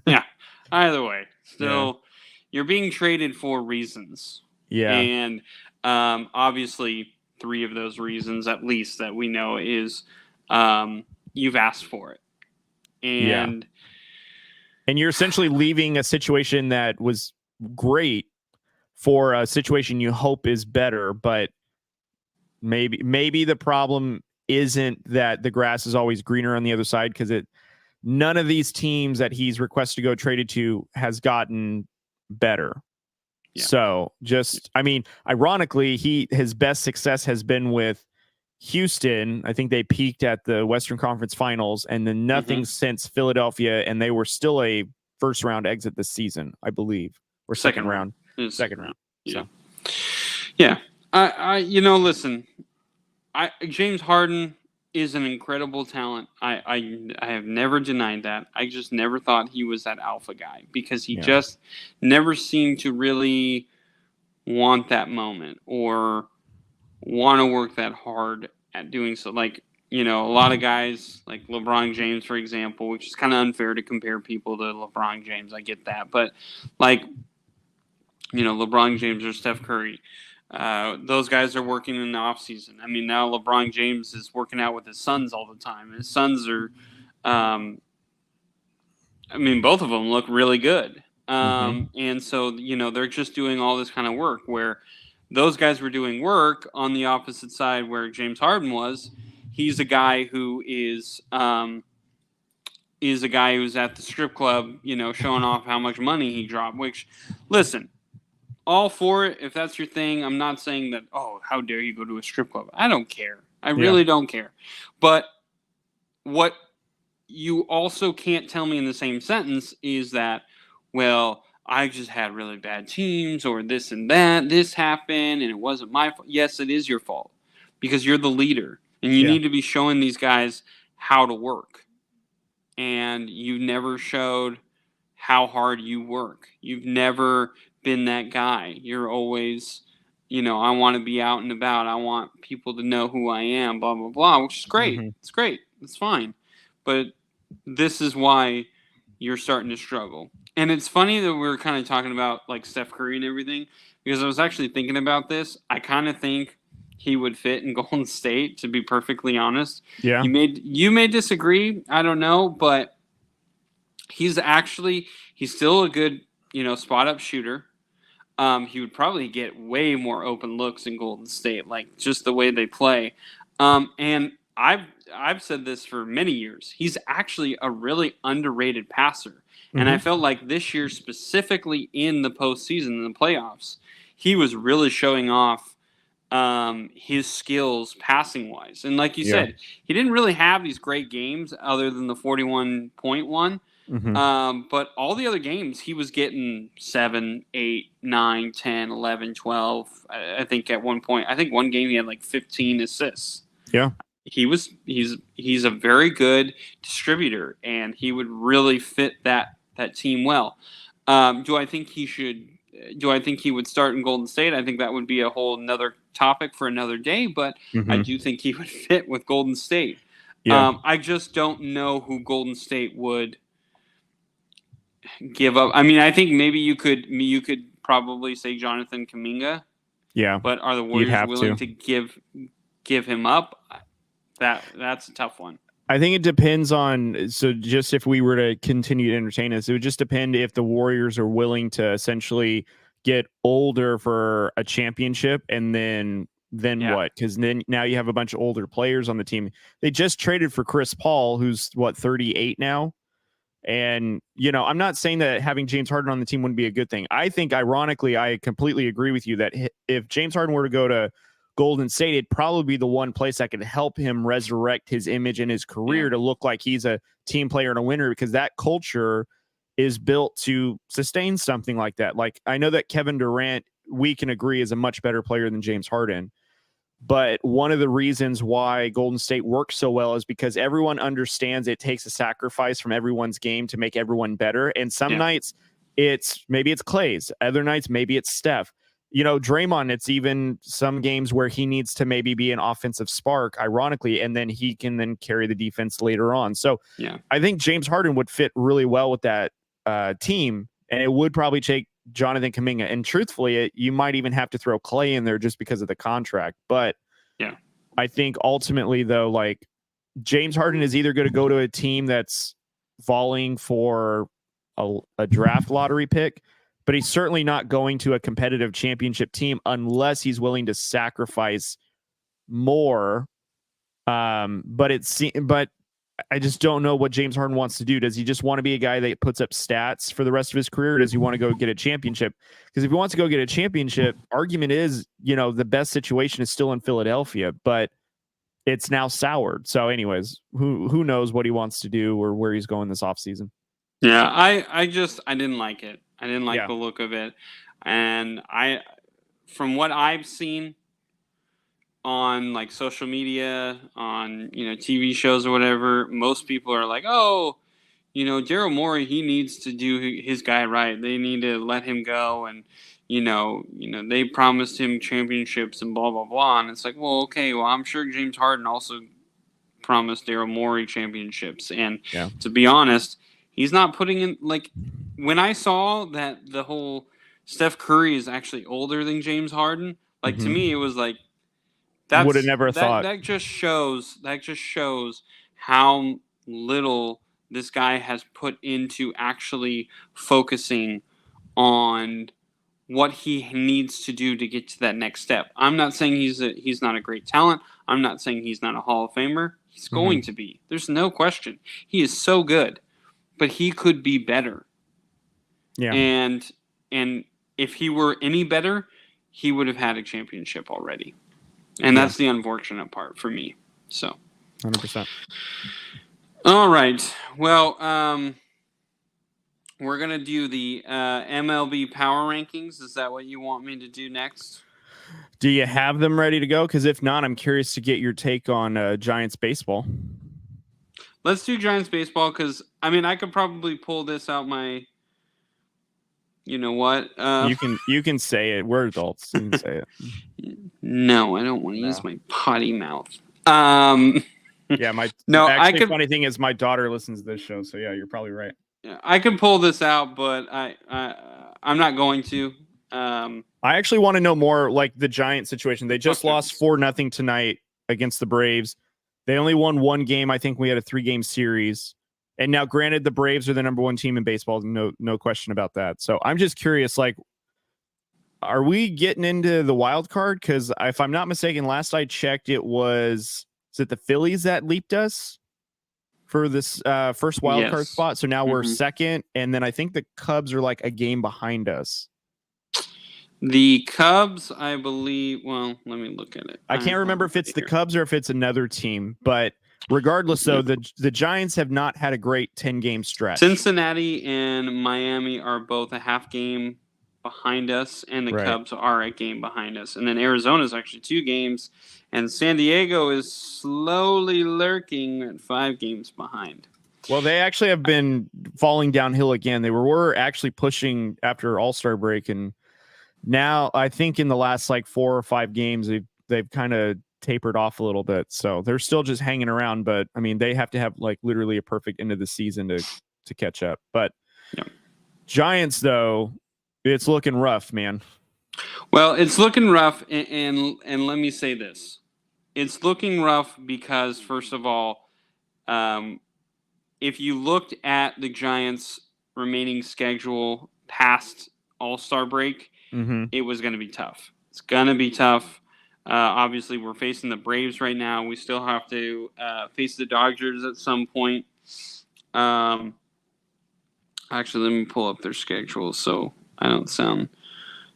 [SPEAKER 1] Yeah. Either way, still, you're being traded for reasons.
[SPEAKER 2] Yeah.
[SPEAKER 1] And obviously 3 of those reasons, at least, that we know is you've asked for it. And
[SPEAKER 2] you're essentially leaving a situation that was great for a situation you hope is better, but maybe the problem isn't that the grass is always greener on the other side, because none of these teams that he's requested to go traded to has gotten better. Yeah. So ironically, his best success has been with Houston. I think they peaked at the Western Conference Finals, and then nothing since Philadelphia, and they were still a 1st round exit this season, I believe, or second round. Second round.
[SPEAKER 1] Yeah. So. Yeah. Listen, James Harden is an incredible talent. I have never denied that. I just never thought he was that alpha guy, because he just never seemed to really want that moment or want to work that hard at doing so. Like, a lot of guys like LeBron James, for example, which is kind of unfair to compare people to LeBron James. I get that. But like, LeBron James or Steph Curry, those guys are working in the offseason. I mean, now LeBron James is working out with his sons all the time. His sons are, both of them look really good. And so, they're just doing all this kind of work, where those guys were doing work on the opposite side where James Harden was. He's a guy who is a guy who's at the strip club, showing off how much money he dropped, which, listen, all for it. If that's your thing, I'm not saying that, how dare you go to a strip club? I don't care. I really don't care. But what you also can't tell me in the same sentence is that, well, I just had really bad teams or this and that, this happened and it wasn't my fault. Yes, it is your fault because you're the leader and you need to be showing these guys how to work. And you never showed how hard you work. You've never been that guy. You're always, I want to be out and about. I want people to know who I am, blah, blah, blah, which is great.
[SPEAKER 2] Mm-hmm.
[SPEAKER 1] It's great. It's fine. But this is why you're starting to struggle. And it's funny that we're kind of talking about like Steph Curry and everything, because I was actually thinking about this. I kind of think he would fit in Golden State, to be perfectly honest.
[SPEAKER 2] Yeah.
[SPEAKER 1] You may disagree. I don't know, but he's still a good, spot up shooter. He would probably get way more open looks in Golden State, like just the way they play. And I've said this for many years. He's actually a really underrated passer. And I felt like this year, specifically in the postseason, in the playoffs, he was really showing off his skills passing wise. And like you said, he didn't really have these great games other than the 41-point one. But all the other games, he was getting 7, 8, 9, 10, 11, 12. I think at one point, one game he had like 15 assists.
[SPEAKER 2] Yeah.
[SPEAKER 1] He's a very good distributor, and he would really fit that team well. Do I think he would start in Golden State? I think that would be a whole another topic for another day, but I do think he would fit with Golden State.
[SPEAKER 2] Yeah.
[SPEAKER 1] I just don't know who Golden State would give up. I mean, I think maybe you could probably say Jonathan Kuminga.
[SPEAKER 2] Yeah.
[SPEAKER 1] But are the Warriors willing to give him up? That's a tough one.
[SPEAKER 2] I think it depends on, so just if we were to continue to entertain us, it would just depend if the Warriors are willing to essentially get older for a championship and then what? Because then now you have a bunch of older players on the team. They just traded for Chris Paul, who's 38 now. And, I'm not saying that having James Harden on the team wouldn't be a good thing. I think, ironically, I completely agree with you that if James Harden were to go to Golden State, it'd probably be the one place that could help him resurrect his image and his career to look like he's a team player and a winner, because that culture is built to sustain something like that. Like, I know that Kevin Durant, we can agree, is a much better player than James Harden. But one of the reasons why Golden State works so well is because everyone understands it takes a sacrifice from everyone's game to make everyone better. And some nights maybe it's Clay's, other nights maybe it's Steph. Draymond, it's even some games where he needs to maybe be an offensive spark, ironically, and then he can then carry the defense later on. So I think James Harden would fit really well with that team, and it would probably take Jonathan Kuminga. And truthfully, you might even have to throw Clay in there just because of the contract. But I think ultimately, though, like, James Harden is either going to go to a team that's falling for a draft lottery pick, but he's certainly not going to a competitive championship team unless he's willing to sacrifice more. But I just don't know what James Harden wants to do. Does he just want to be a guy that puts up stats for the rest of his career? Or does he want to go get a championship? Because if he wants to go get a championship, argument is, the best situation is still in Philadelphia, but it's now soured. So anyways, who knows what he wants to do or where he's going this offseason.
[SPEAKER 1] Yeah, I didn't like it. I didn't like the look of it. And from what I've seen on like social media, on, TV shows or whatever, most people are like, oh, Daryl Morey, he needs to do his guy right. They need to let him go. And, they promised him championships and blah, blah, blah. And it's like, well, okay, well, I'm sure James Harden also promised Daryl Morey championships. And to be honest, he's not putting in, like, when I saw that the whole Steph Curry is actually older than James Harden, like, to me, it was like,
[SPEAKER 2] would have never thought.
[SPEAKER 1] That just shows how little this guy has put into actually focusing on what he needs to do to get to that next step. I'm not saying he's not a great talent. I'm not saying he's not a Hall of Famer. He's going to be. There's no question. He is so good, but he could be better. Yeah. And if he were any better, he would have had a championship already. And that's the unfortunate part for me. So
[SPEAKER 2] 100%.
[SPEAKER 1] All right. Well, we're gonna do the MLB power rankings. Is that what you want me to do next?
[SPEAKER 2] Do you have them ready to go? Because if not, I'm curious to get your take on Giants baseball.
[SPEAKER 1] Let's do Giants baseball because I could probably pull this out my. You know what?
[SPEAKER 2] You can say it. We're adults. You can say it.
[SPEAKER 1] No, I don't want to
[SPEAKER 2] No.
[SPEAKER 1] use my potty mouth.
[SPEAKER 2] Yeah, funny thing is my daughter listens to this show, so yeah, you're probably right.
[SPEAKER 1] I can pull this out, but I'm not going to.
[SPEAKER 2] I actually want to know more like the Giant situation. They just lost 4-0 tonight against the Braves. They only won one game. I think we had a 3-game series. And now, granted, the Braves are the number one team in baseball. No question about that. So I'm just curious, like, are we getting into the wild card? Because if I'm not mistaken, last I checked, is it the Phillies that leaped us for this first wild card spot? So now we're second, and then I think the Cubs are like a game behind us.
[SPEAKER 1] The Cubs, I believe. Well, let me look at it.
[SPEAKER 2] I can't remember if it's the Cubs or if it's another team, but regardless, though, the Giants have not had a great 10-game stretch.
[SPEAKER 1] Cincinnati and Miami are both a half game behind us, and the Cubs are a game behind us. And then Arizona is actually 2 games, and San Diego is slowly lurking at 5 games behind.
[SPEAKER 2] Well, they actually have been falling downhill again. They were actually pushing after All-Star break, and now I think in the last like 4 or 5 games, they've kind of tapered off a little bit. So they're still just hanging around, but I mean, they have to have like literally a perfect end of the season to catch up. But Giants, though, it's looking rough, man.
[SPEAKER 1] Well, it's looking rough, and let me say this. It's looking rough because, first of all, if you looked at the Giants' remaining schedule past All-Star break, it was going to be tough. It's going to be tough. Obviously, we're facing the Braves right now. We still have to face the Dodgers at some point. Actually, let me pull up their schedule so I don't sound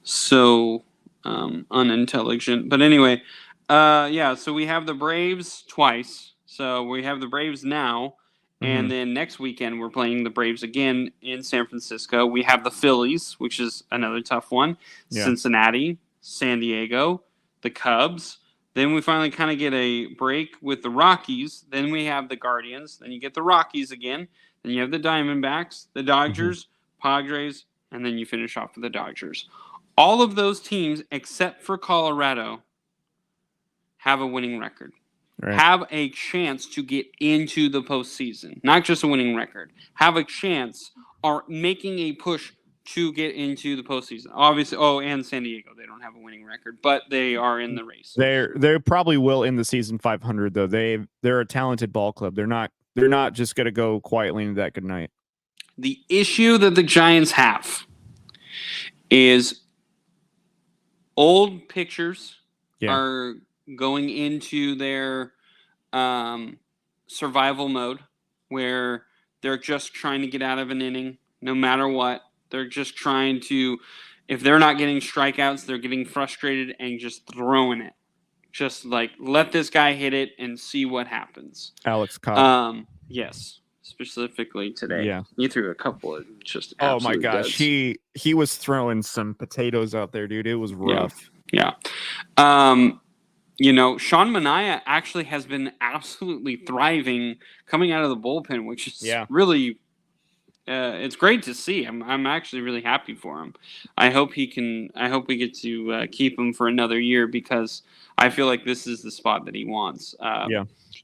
[SPEAKER 1] so unintelligent. But anyway, so we have the Braves twice. So we have the Braves now. And then next weekend, we're playing the Braves again in San Francisco. We have the Phillies, which is another tough one. Yeah. Cincinnati, San Diego, the Cubs. Then we finally kind of get a break with the Rockies. Then we have the Guardians. Then you get the Rockies again. Then you have the Diamondbacks, the Dodgers, Padres, and then you finish off with the Dodgers. All of those teams, except for Colorado, have a winning record. Right. Have a chance to get into the postseason. Not just a winning record. Have a chance, are making a push to get into the postseason. Obviously, and San Diego, they don't have a winning record, but they are in the race.
[SPEAKER 2] They probably will end the season 500 though. They're a talented ball club. They're not just going to go quietly into that good night.
[SPEAKER 1] The issue that the Giants have is old pitchers are going into their survival mode where they're just trying to get out of an inning no matter what. They're just trying to, if they're not getting strikeouts, they're getting frustrated and just throwing it. Just like, let this guy hit it and see what happens.
[SPEAKER 2] Alex Cobb.
[SPEAKER 1] Yes, specifically today.
[SPEAKER 2] Yeah.
[SPEAKER 1] He threw a couple of just
[SPEAKER 2] oh my gosh. Duds. He was throwing some potatoes out there, dude. It was rough.
[SPEAKER 1] Yeah. Sean Manaea actually has been absolutely thriving coming out of the bullpen, which is really it's great to see. I'm actually really happy for him. I hope we get to keep him for another year because I feel like this is the spot that he wants.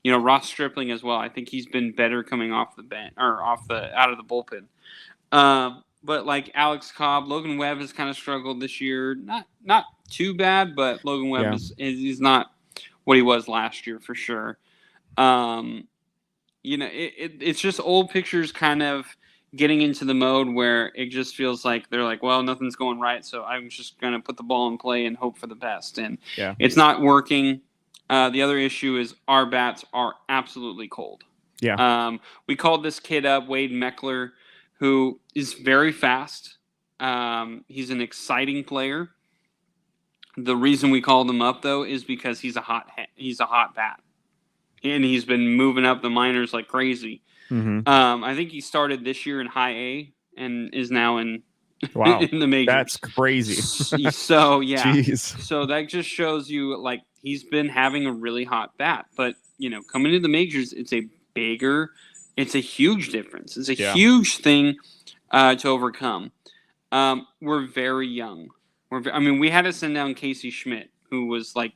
[SPEAKER 1] Ross Stripling as well. I think he's been better coming off the bench or out of the bullpen. But like Alex Cobb, Logan Webb has kind of struggled this year. Not too bad, but Logan Webb is not what he was last year for sure. It's just old pictures kind of getting into the mode where it just feels like they're like, well, nothing's going right, so I'm just going to put the ball in play and hope for the best. And it's not working. The other issue is our bats are absolutely cold. Yeah. We called this kid up, Wade Meckler, who is very fast. He's an exciting player. The reason we called him up, though, is because he's a hot bat. and he's been moving up the minors like crazy.
[SPEAKER 2] Mm-hmm.
[SPEAKER 1] I think he started this year in High A and is now in
[SPEAKER 2] Wow,
[SPEAKER 1] in the majors.
[SPEAKER 2] that's crazy.
[SPEAKER 1] So yeah,
[SPEAKER 2] Jeez.
[SPEAKER 1] so that just shows you like he's been having a really hot bat, but coming to the majors, it's a huge difference. It's a huge thing to overcome. We're very young. We had to send down Casey Schmidt, who was like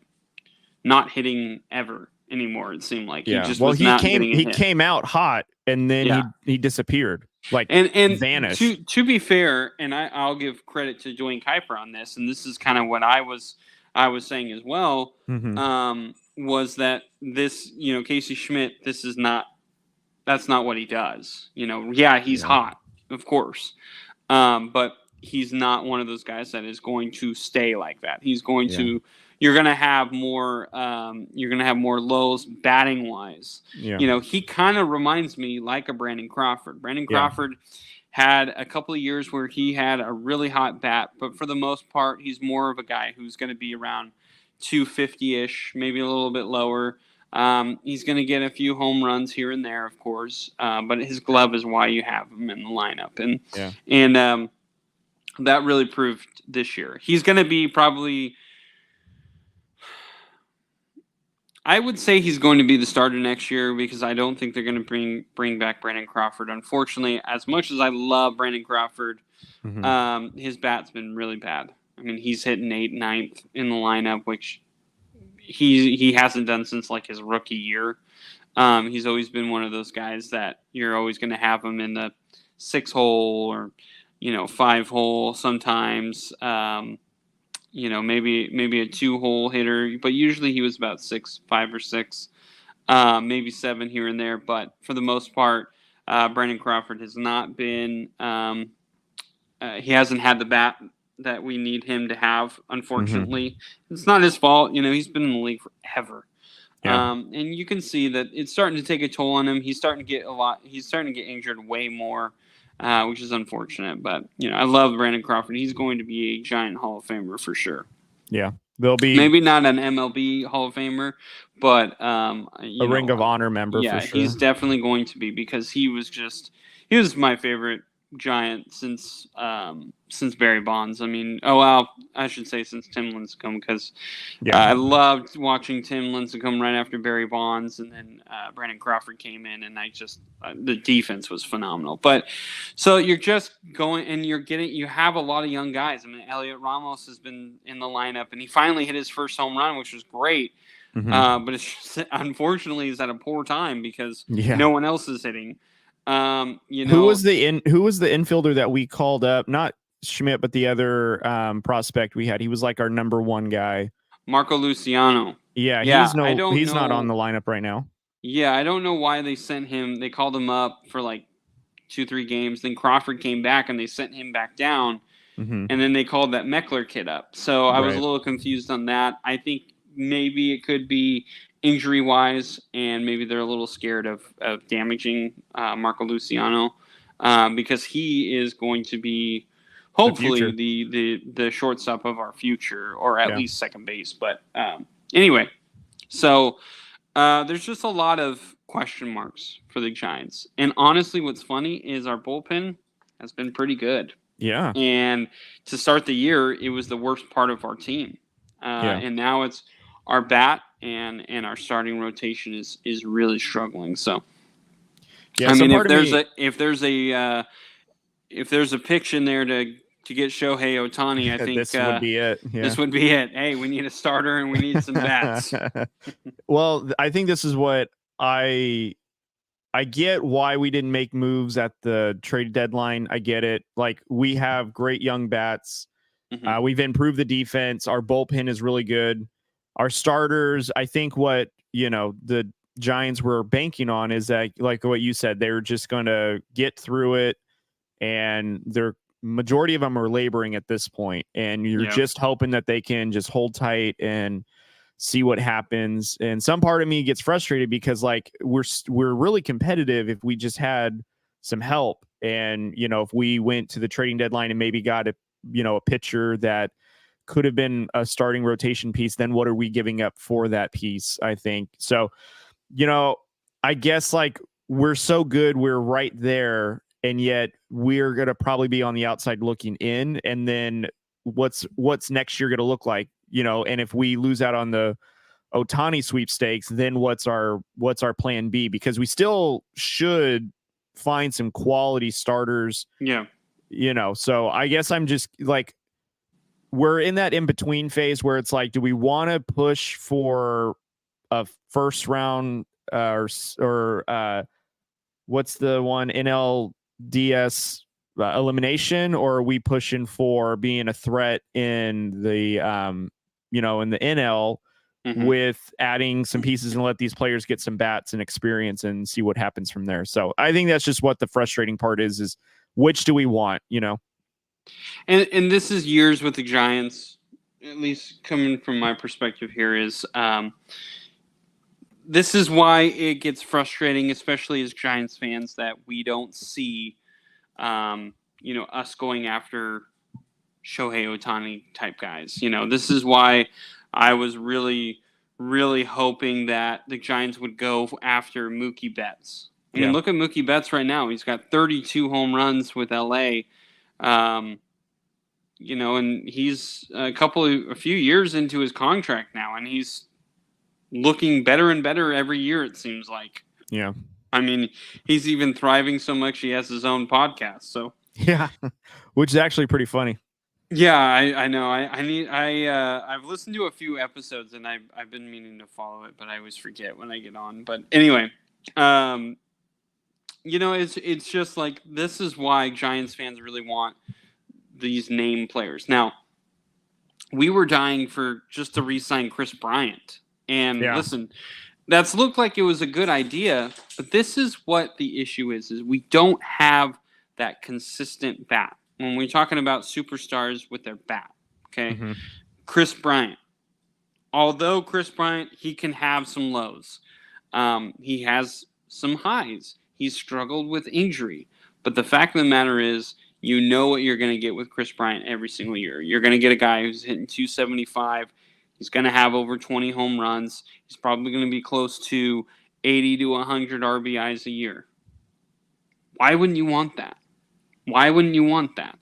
[SPEAKER 1] not hitting ever anymore. It seemed like he just was not getting a hit.
[SPEAKER 2] He came out hot, and then he disappeared, like
[SPEAKER 1] and
[SPEAKER 2] vanished.
[SPEAKER 1] To be fair, and I'll give credit to Dwayne Kuiper on this, and this is kind of what I was saying as well. Was that this Casey Schmidt? That's not what he does. He's hot, of course, but he's not one of those guys that is going to stay like that. He's going to. You're gonna have more. You're gonna have more lows batting wise.
[SPEAKER 2] Yeah.
[SPEAKER 1] He kind of reminds me like a Brandon Crawford. Brandon Crawford had a couple of years where he had a really hot bat, but for the most part, he's more of a guy who's going to be around 250-ish, maybe a little bit lower. He's going to get a few home runs here and there, of course, but his glove is why you have him in the lineup, and that really proved this year. He's going to be probably. I would say he's going to be the starter next year because I don't think they're going to bring back Brandon Crawford. Unfortunately, as much as I love Brandon Crawford, his bat's been really bad. He's hitting 8th, 9th in the lineup, which he hasn't done since like his rookie year. He's always been one of those guys that you're always going to have him in the 6-hole or 5-hole sometimes. Maybe a 2-hole hitter, but usually he was about 5 or 6, maybe 7 here and there. But for the most part, Brandon Crawford has not been. He hasn't had the bat that we need him to have. Unfortunately, it's not his fault. He's been in the league forever, and you can see that it's starting to take a toll on him. He's starting to get He's starting to get injured way more. Which is unfortunate, but I love Brandon Crawford. He's going to be a giant Hall of Famer for sure.
[SPEAKER 2] Yeah, there'll be
[SPEAKER 1] maybe not an MLB Hall of Famer, but
[SPEAKER 2] a Ring of Honor member.
[SPEAKER 1] Yeah,
[SPEAKER 2] for sure.
[SPEAKER 1] He's definitely going to be because he was my favorite Giant since Barry Bonds. I should say since Tim Lincecum because I loved watching Tim Lincecum right after Barry Bonds, and then Brandon Crawford came in, and the defense was phenomenal. But so you're just going and you have a lot of young guys. Elliot Ramos has been in the lineup, and he finally hit his first home run, which was great. But it's unfortunately is at a poor time because no one else is hitting. Who
[SPEAKER 2] was the infielder that we called up? Not Schmidt, but the other prospect we had. He was like our number 1 guy.
[SPEAKER 1] Marco Luciano.
[SPEAKER 2] Yeah, he's not on the lineup right now.
[SPEAKER 1] Yeah, I don't know why they sent him. They called him up for like 2-3 games. Then Crawford came back and they sent him back down. And then they called that Meckler kid up. So I was a little confused on that. I think maybe it could be injury wise, and maybe they're a little scared of damaging Marco Luciano because he is going to be hopefully the shortstop of our future, or at least second base. But anyway, so there's just a lot of question marks for the Giants. And honestly, what's funny is our bullpen has been pretty good.
[SPEAKER 2] Yeah.
[SPEAKER 1] And to start the year, it was the worst part of our team. And now it's our bat and our starting rotation is really struggling. So, if there's a pitch in there to get Shohei Ohtani, I think
[SPEAKER 2] this would be it. Yeah.
[SPEAKER 1] This would be it. Hey, we need a starter and we need some bats.
[SPEAKER 2] Well, I think this is what I get why we didn't make moves at the trade deadline. I get it. Like, we have great young bats. We've improved the defense. Our bullpen is really good. Our starters, I think what, the Giants were banking on is that, like what you said, they're just going to get through it, and their majority of them are laboring at this point, and you're just hoping that they can just hold tight and see what happens. And some part of me gets frustrated because, like, we're really competitive if we just had some help, and if we went to the trading deadline and maybe got a pitcher that could have been a starting rotation piece, then what are we giving up for that piece? I think so. I guess like we're so good, we're right there, and yet we're going to probably be on the outside looking in. And then what's next year going to look like, and if we lose out on the Ohtani sweepstakes, then what's our plan B? Because we still should find some quality starters.
[SPEAKER 1] Yeah.
[SPEAKER 2] So I guess I'm just like, we're in that in-between phase where it's like, do we want to push for a first round or what's the one, NLDS elimination, or are we pushing for being a threat in the in the NL with adding some pieces and let these players get some bats and experience and see what happens from there? So I think that's just what the frustrating part is which do we want,
[SPEAKER 1] And this is years with the Giants, at least coming from my perspective here, is this is why it gets frustrating, especially as Giants fans, that we don't see, us going after Shohei Ohtani type guys. This is why I was really, really hoping that the Giants would go after Mookie Betts. I mean, look at Mookie Betts right now. He's got 32 home runs with LA. And he's a few years into his contract now, and he's looking better and better every year, it seems like.
[SPEAKER 2] Yeah.
[SPEAKER 1] I mean, he's even thriving so much he has his own podcast. So
[SPEAKER 2] yeah, which is actually pretty funny.
[SPEAKER 1] Yeah, I know. I've listened to a few episodes and I've been meaning to follow it, but I always forget when I get on. But anyway, it's just like, this is why Giants fans really want these name players. Now, we were dying for just to re-sign Chris Bryant. And listen, that's looked like it was a good idea, but this is what the issue is we don't have that consistent bat. When we're talking about superstars with their bat, okay? Chris Bryant. Although Chris Bryant, he can have some lows. He has some highs. He's struggled with injury. But the fact of the matter is, you know what you're going to get with Chris Bryant every single year. You're going to get a guy who's hitting 275. He's going to have over 20 home runs. He's probably going to be close to 80 to 100 RBIs a year. Why wouldn't you want that? Why wouldn't you want that?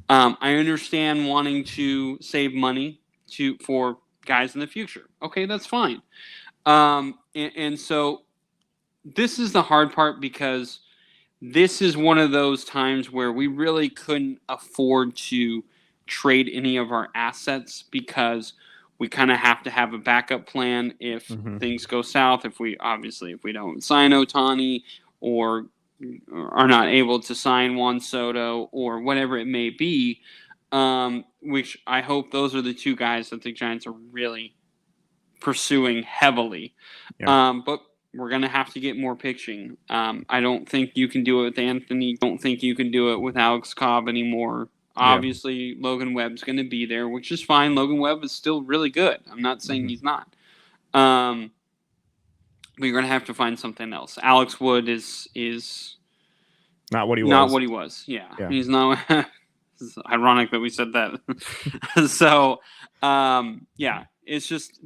[SPEAKER 1] I understand wanting to save money for guys in the future. Okay, that's fine. And so this is the hard part, because this is one of those times where we really couldn't afford to trade any of our assets, because we kind of have to have a backup plan if things go south. If we don't sign Ohtani or are not able to sign Juan Soto or whatever it may be, which I hope those are the two guys that the Giants are really pursuing heavily. But we're going to have to get more pitching. I don't think you can do it with Anthony. I don't think you can do it with Alex Cobb anymore. Obviously, Logan Webb's going to be there, which is fine. Logan Webb is still really good. I'm not saying he's not. But you're going to have to find something else. Alex Wood is
[SPEAKER 2] not what he was.
[SPEAKER 1] Not what he was. Yeah. He's not. It's ironic that we said that. So, it's just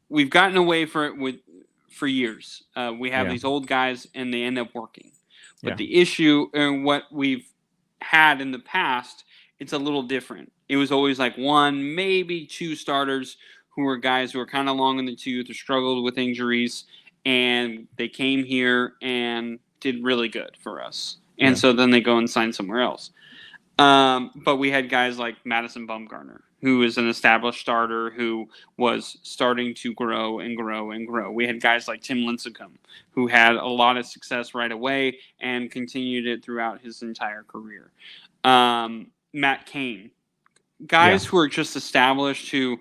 [SPEAKER 1] we've gotten away for years. We have these old guys and they end up working. But the issue and what we've had in the past, it's a little different. It was always like one, maybe two starters who were guys who were kind of long in the tooth or struggled with injuries, and they came here and did really good for us. And so then they go and sign somewhere else. But we had guys like Madison Bumgarner, who is an established starter who was starting to grow and grow and grow. We had guys like Tim Lincecum, who had a lot of success right away and continued it throughout his entire career. Matt Cain, guys who are just established, who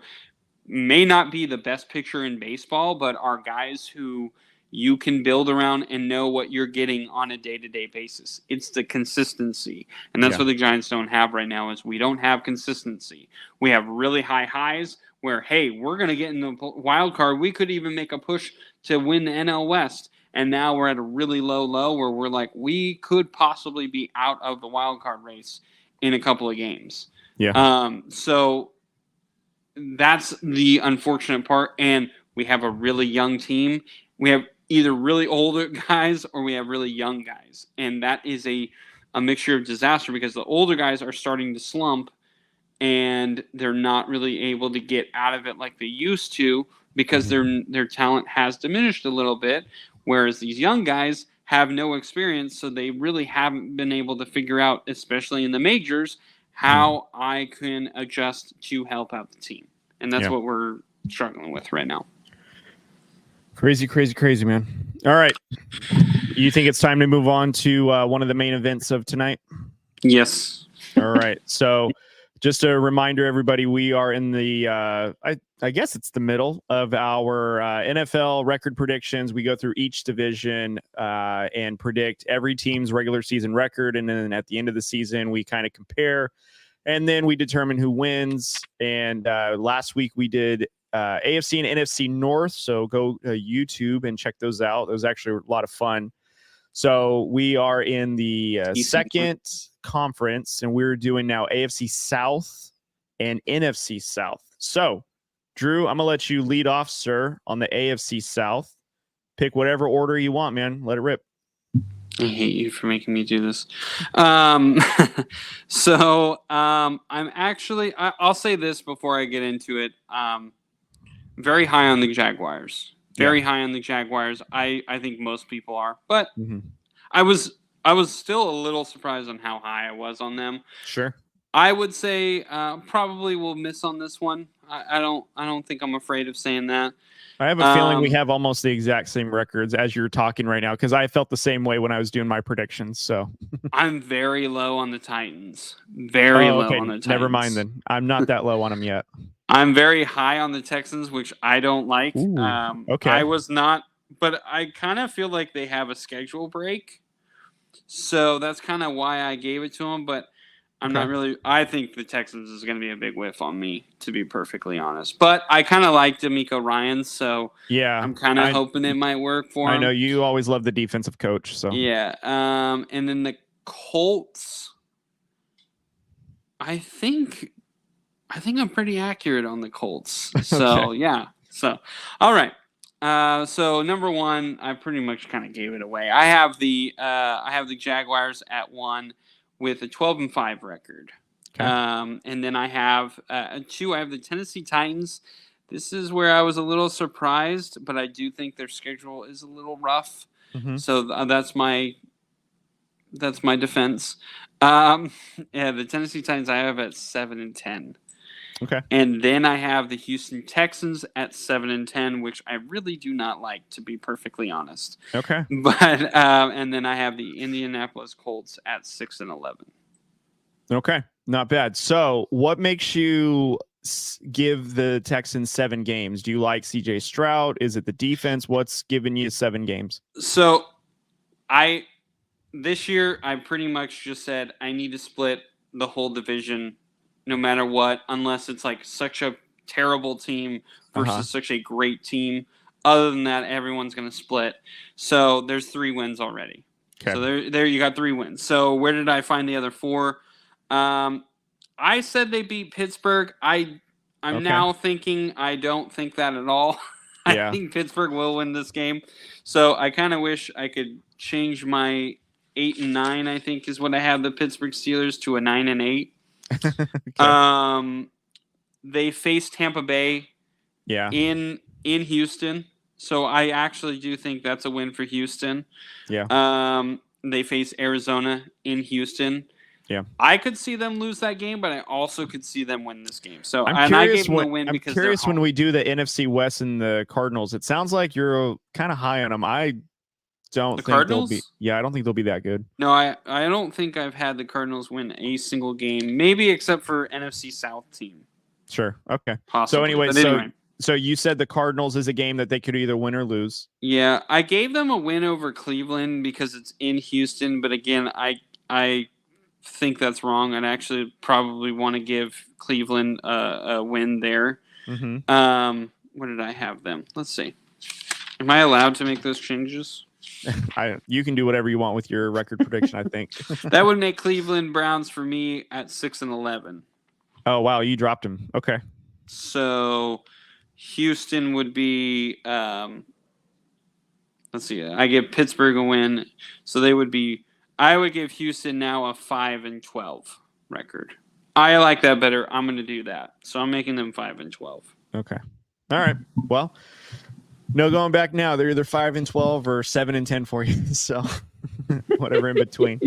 [SPEAKER 1] may not be the best pitcher in baseball, but are guys who you can build around and know what you're getting on a day-to-day basis. It's the consistency. And that's what the Giants don't have right now, is we don't have consistency. We have really high highs where, hey, we're going to get in the wild card. We could even make a push to win the NL West. And now we're at a really low where we're like, we could possibly be out of the wild card race in a couple of games. So that's the unfortunate part. And we have a really young team. We have either really older guys or we have really young guys. And that is a mixture of disaster because the older guys are starting to slump and they're not really able to get out of it like they used to because their talent has diminished a little bit, whereas these young guys have no experience, so they really haven't been able to figure out, especially in the majors, how I can adjust to help out the team. And that's what we're struggling with right now.
[SPEAKER 2] Crazy, man. All right. You think it's time to move on to one of the main events of tonight?
[SPEAKER 1] Yes.
[SPEAKER 2] All right. So just a reminder, everybody, we are in the, I guess it's the middle of our NFL record predictions. We go through each division and predict every team's regular season record. And then at the end of the season, we kind of compare and then we determine who wins. And last week we did AFC and NFC North. So go YouTube and check those out. It was actually a lot of fun. So we are in the second conference, and we're doing now AFC South and NFC South. So, Drew, I'm going to let you lead off, sir, on the AFC South. Pick whatever order you want, man. Let it rip.
[SPEAKER 1] I hate you for making me do this. So I'm actually, I'll say this before I get into it. Very high on the Jaguars. Very high on the Jaguars. I think most people are, but I was still a little surprised on how high I was on them.
[SPEAKER 2] Sure.
[SPEAKER 1] I would say probably will miss on this one. I don't think I'm afraid of saying that.
[SPEAKER 2] I have a feeling we have almost the exact same records as you're talking right now because I felt the same way when I was doing my predictions. So I'm
[SPEAKER 1] very low on the Titans. Very low on the Titans.
[SPEAKER 2] Never mind then. I'm not that low on them yet.
[SPEAKER 1] I'm very high on the Texans, which I don't like.
[SPEAKER 2] Okay.
[SPEAKER 1] I was not, but I kind of feel like they have a schedule break. So that's kind of why I gave it to them. But I'm not really. I think the Texans is going to be a big whiff on me, to be perfectly honest. But I kind of like D'Amico Ryans, so
[SPEAKER 2] yeah,
[SPEAKER 1] I'm kind of hoping it might work for him.
[SPEAKER 2] I know you always love the defensive coach, so
[SPEAKER 1] yeah. And then the Colts, I think I'm pretty accurate on the Colts. So yeah. So all right. So number one, I pretty much kind of gave it away. I have the Jaguars at 1 with a 12-5 record.
[SPEAKER 2] Okay.
[SPEAKER 1] And then I have 2. I have the Tennessee Titans. This is where I was a little surprised, but I do think their schedule is a little rough. So that's my defense. The Tennessee Titans I have at 7-10.
[SPEAKER 2] Okay.
[SPEAKER 1] And then I have the Houston Texans at 7-10, which I really do not like, to be perfectly honest.
[SPEAKER 2] Okay.
[SPEAKER 1] But and then I have the Indianapolis Colts at 6-11.
[SPEAKER 2] Okay, not bad. So, what makes you give the Texans 7 games? Do you like C.J. Stroud? Is it the defense? What's giving you 7 games?
[SPEAKER 1] So, this year I pretty much just said I need to split the whole division. No matter what, unless it's like such a terrible team versus such a great team. Other than that, everyone's going to split. So there's 3 wins already. Okay. So there you got 3 wins. So where did I find the other 4? I said they beat Pittsburgh. I'm now thinking I don't think that at all. I think Pittsburgh will win this game. So I kind of wish I could change my 8-9, I think is what I have the Pittsburgh Steelers, to a 9-8. They face Tampa Bay in Houston, so I actually do think that's a win for Houston. They face Arizona in Houston. I could see them lose that game, but I also could see them win this game. So I gave them a win because
[SPEAKER 2] I'm curious when we do the NFC West and the Cardinals. It sounds like you're kind of high on them. I don't think
[SPEAKER 1] Cardinals?
[SPEAKER 2] they'll be. I don't think they'll be that good.
[SPEAKER 1] No, I don't think I've had the Cardinals win a single game, maybe except for NFC South team.
[SPEAKER 2] Sure. Okay.
[SPEAKER 1] Possibly.
[SPEAKER 2] So anyway, so you said the Cardinals is a game that they could either win or lose.
[SPEAKER 1] Yeah, I gave them a win over Cleveland because it's in Houston, but again, I think that's wrong. I'd actually probably want to give Cleveland a win there. What did I have them? Let's see. Am I allowed to make those changes?
[SPEAKER 2] You can do whatever you want with your record prediction, I think.
[SPEAKER 1] That would make Cleveland Browns for me at 6-11.
[SPEAKER 2] Oh, wow. You dropped him. Okay.
[SPEAKER 1] So Houston would be. Let's see. I give Pittsburgh a win, so they would be. I would give Houston now a 5-12 record. I like that better. I'm going to do that. So I'm making them 5-12.
[SPEAKER 2] Okay. All right. Well, no going back now. They're either 5-12 or 7-10 for you. So whatever in between.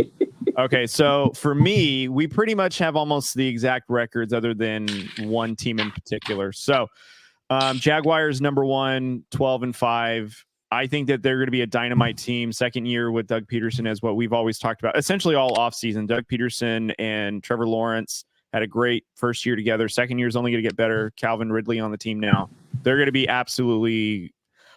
[SPEAKER 2] Okay. So for me, we pretty much have almost the exact records other than one team in particular. So Jaguars number 1, 12-5. I think that they're going to be a dynamite team. Second year with Doug Peterson as what we've always talked about. Essentially all offseason. Doug Peterson and Trevor Lawrence had a great first year together. Second year is only going to get better. Calvin Ridley on the team now. They're going to be absolutely...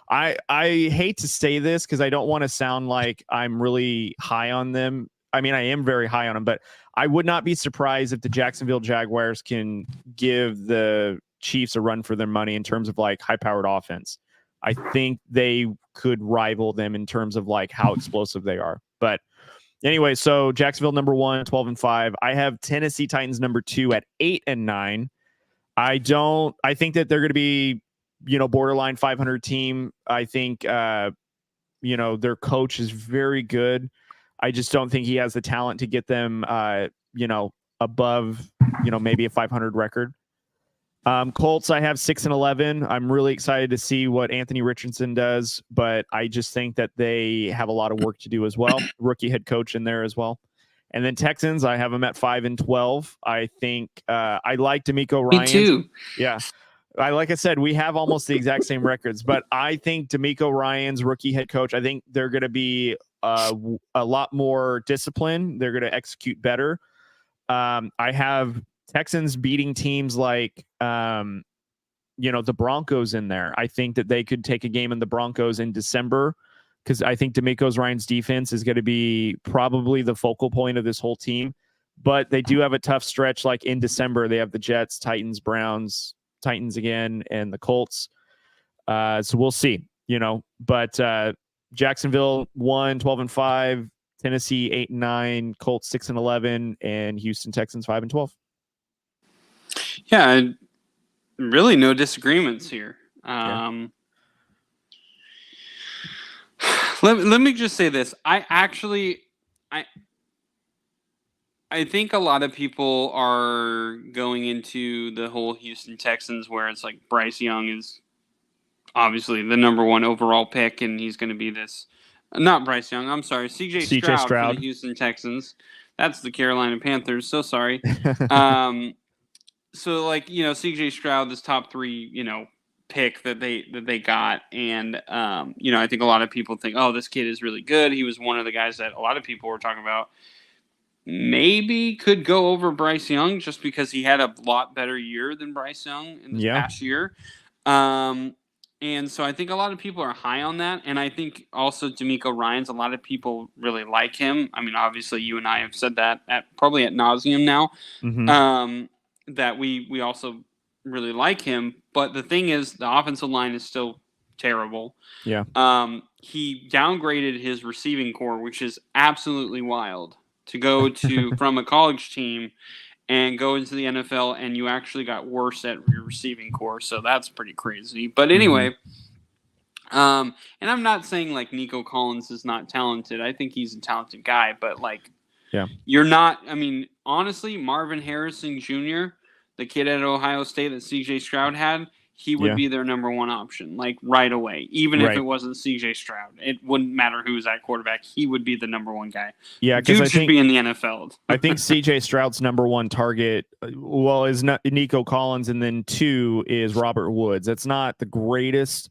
[SPEAKER 2] I hate to say this because I don't want to sound like I'm really high on them. I mean, I am very high on them, but I would not be surprised if the Jacksonville Jaguars can give the Chiefs a run for their money in terms of like high-powered offense. I think they could rival them in terms of like how explosive they are. But anyway, so Jacksonville number 1, 12-5. I have Tennessee Titans number 2 at 8-9. I think that they're going to be, borderline 500 team. I think, their coach is very good. I just don't think he has the talent to get them, above, maybe a 500 record. Colts, I have 6-11. I'm really excited to see what Anthony Richardson does, but I just think that they have a lot of work to do as well. Rookie head coach in there as well. And then Texans, I have them at 5-12. I think I like D'Amico Ryans.
[SPEAKER 1] Me too.
[SPEAKER 2] Yeah. Like I said, we have almost the exact same records, but I think D'Amico Ryans, rookie head coach, I think they're going to be a lot more disciplined. They're going to execute better. I have Texans beating teams like, the Broncos in there. I think that they could take a game in the Broncos in December because I think D'Amico Ryans' defense is going to be probably the focal point of this whole team. But they do have a tough stretch like in December. They have the Jets, Titans, Browns, Titans again, and the Colts. So we'll see, But Jacksonville 1, 12-5, Tennessee 8-9, Colts 6-11, and Houston Texans 5-12.
[SPEAKER 1] Yeah, really no disagreements here.
[SPEAKER 2] Yeah.
[SPEAKER 1] Let me just say this. I think a lot of people are going into the whole Houston Texans where it's like Bryce Young is obviously the number 1 overall pick, and he's going to be this. Not Bryce Young. I'm sorry, CJ Stroud for the Houston Texans. That's the Carolina Panthers. So sorry. So like CJ Stroud, this top 3 pick that they got, and I think a lot of people think, oh, this kid is really good. He was one of the guys that a lot of people were talking about. Maybe could go over Bryce Young just because he had a lot better year than Bryce Young in this past year. And so I think a lot of people are high on that. And I think also D'Amico Ryans, a lot of people really like him. I mean, obviously you and I have said that probably at nauseum now, that we also really like him. But the thing is, the offensive line is still terrible.
[SPEAKER 2] Yeah.
[SPEAKER 1] He downgraded his receiving core, which is absolutely wild. To go to from a college team and go into the NFL, and you actually got worse at your receiving core, so that's pretty crazy. But anyway, and I'm not saying like Nico Collins is not talented. I think he's a talented guy, but like, you're not. I mean, honestly, Marvin Harrison Jr., the kid at Ohio State that CJ Stroud had, he would be their number 1 option, like right away. Even if it wasn't CJ Stroud, it wouldn't matter who's at quarterback. He would be the number 1 guy.
[SPEAKER 2] Yeah, because I
[SPEAKER 1] should be in the NFL.
[SPEAKER 2] I think CJ Stroud's number 1 target, is not Nico Collins, and then 2 is Robert Woods. That's not the greatest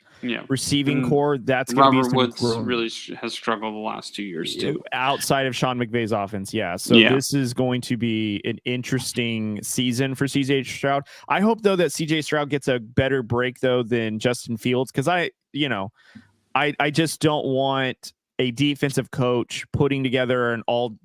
[SPEAKER 2] receiving core. That's
[SPEAKER 1] Robert Woods really has struggled the last 2 years too,
[SPEAKER 2] outside of Sean McVay's offense. This is going to be an interesting season for CJ Stroud. I hope though that CJ Stroud gets a better break though than Justin Fields, because I just don't want a defensive coach putting together an all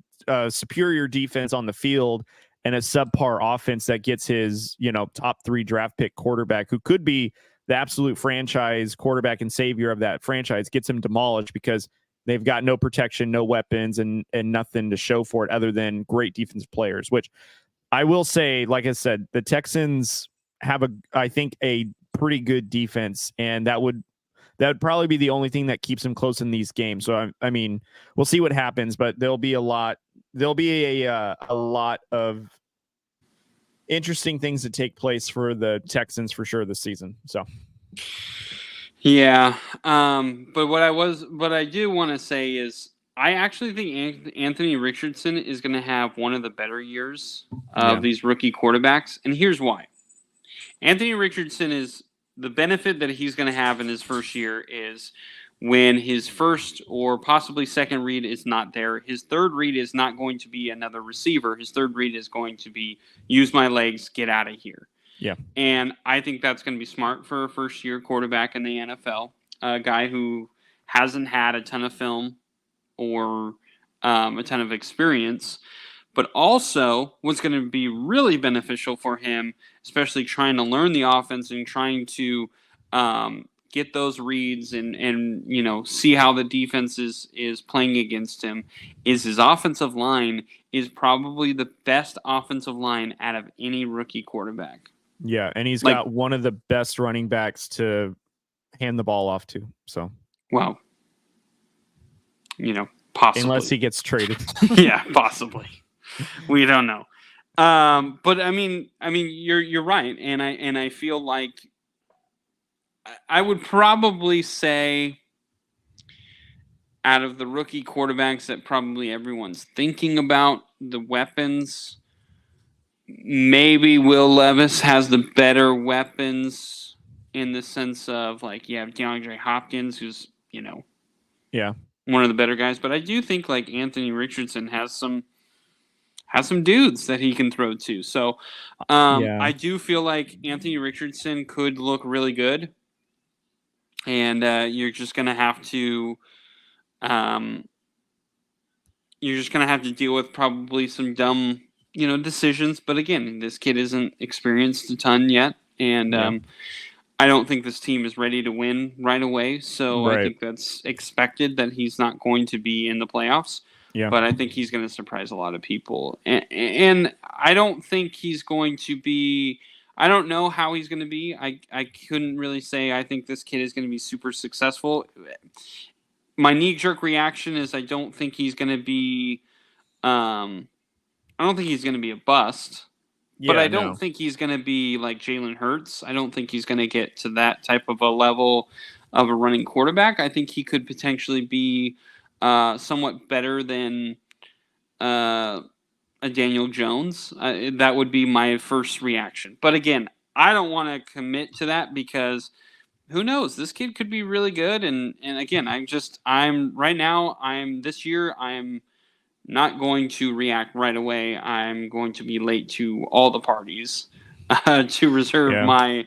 [SPEAKER 2] superior defense on the field and a subpar offense that gets his top 3 draft pick quarterback, who could be the absolute franchise quarterback and savior of that franchise, gets him demolished because they've got no protection, no weapons, and nothing to show for it other than great defensive players. Which I will say, like I said, the Texans have I think a pretty good defense, and that would probably be the only thing that keeps them close in these games. So I mean, we'll see what happens, but there'll be a lot of interesting things to take place for the Texans for sure this season. So
[SPEAKER 1] yeah, but what I do want to say is I actually think Anthony Richardson is going to have one of the better years of these rookie quarterbacks, and here's why. Anthony Richardson is the benefit that he's going to have in his first year is when his first or possibly second read is not there. His third read is not going to be another receiver. His third read is going to be use my legs, get out of here.
[SPEAKER 2] Yeah.
[SPEAKER 1] And I think that's going to be smart for a first-year quarterback in the NFL, a guy who hasn't had a ton of film or a ton of experience. But also, what's going to be really beneficial for him, especially trying to learn the offense and trying to get those reads and see how the defense is playing against him, is his offensive line is probably the best offensive line out of any rookie quarterback.
[SPEAKER 2] Yeah, and he's got one of the best running backs to hand the ball off to. So,
[SPEAKER 1] well, possibly.
[SPEAKER 2] Unless he gets traded.
[SPEAKER 1] Yeah, possibly. We don't know. But I mean, you're right, and I feel like I would probably say out of the rookie quarterbacks that probably everyone's thinking about the weapons, maybe Will Levis has the better weapons in the sense of you have DeAndre Hopkins, who's one of the better guys, but I do think Anthony Richardson has some dudes that he can throw to. So I do feel like Anthony Richardson could look really good. And you're just going to have to deal with probably some dumb, decisions. But again, this kid isn't experienced a ton yet. And I don't think this team is ready to win right away. So I think that's expected that he's not going to be in the playoffs. Yeah. But I think he's going to surprise a lot of people. And I don't think he's going to be – I don't know how he's going to be. I couldn't really say I think this kid is going to be super successful. My knee-jerk reaction is I don't think he's going to be I don't think he's going to be a bust. Yeah, but I don't think he's going to be like Jalen Hurts. I don't think he's going to get to that type of a level of a running quarterback. I think he could potentially be somewhat better than a Daniel Jones. That would be my first reaction. But again, I don't want to commit to that because who knows? This kid could be really good. And again, this year, I'm not going to react right away. I'm going to be late to all the parties to reserve my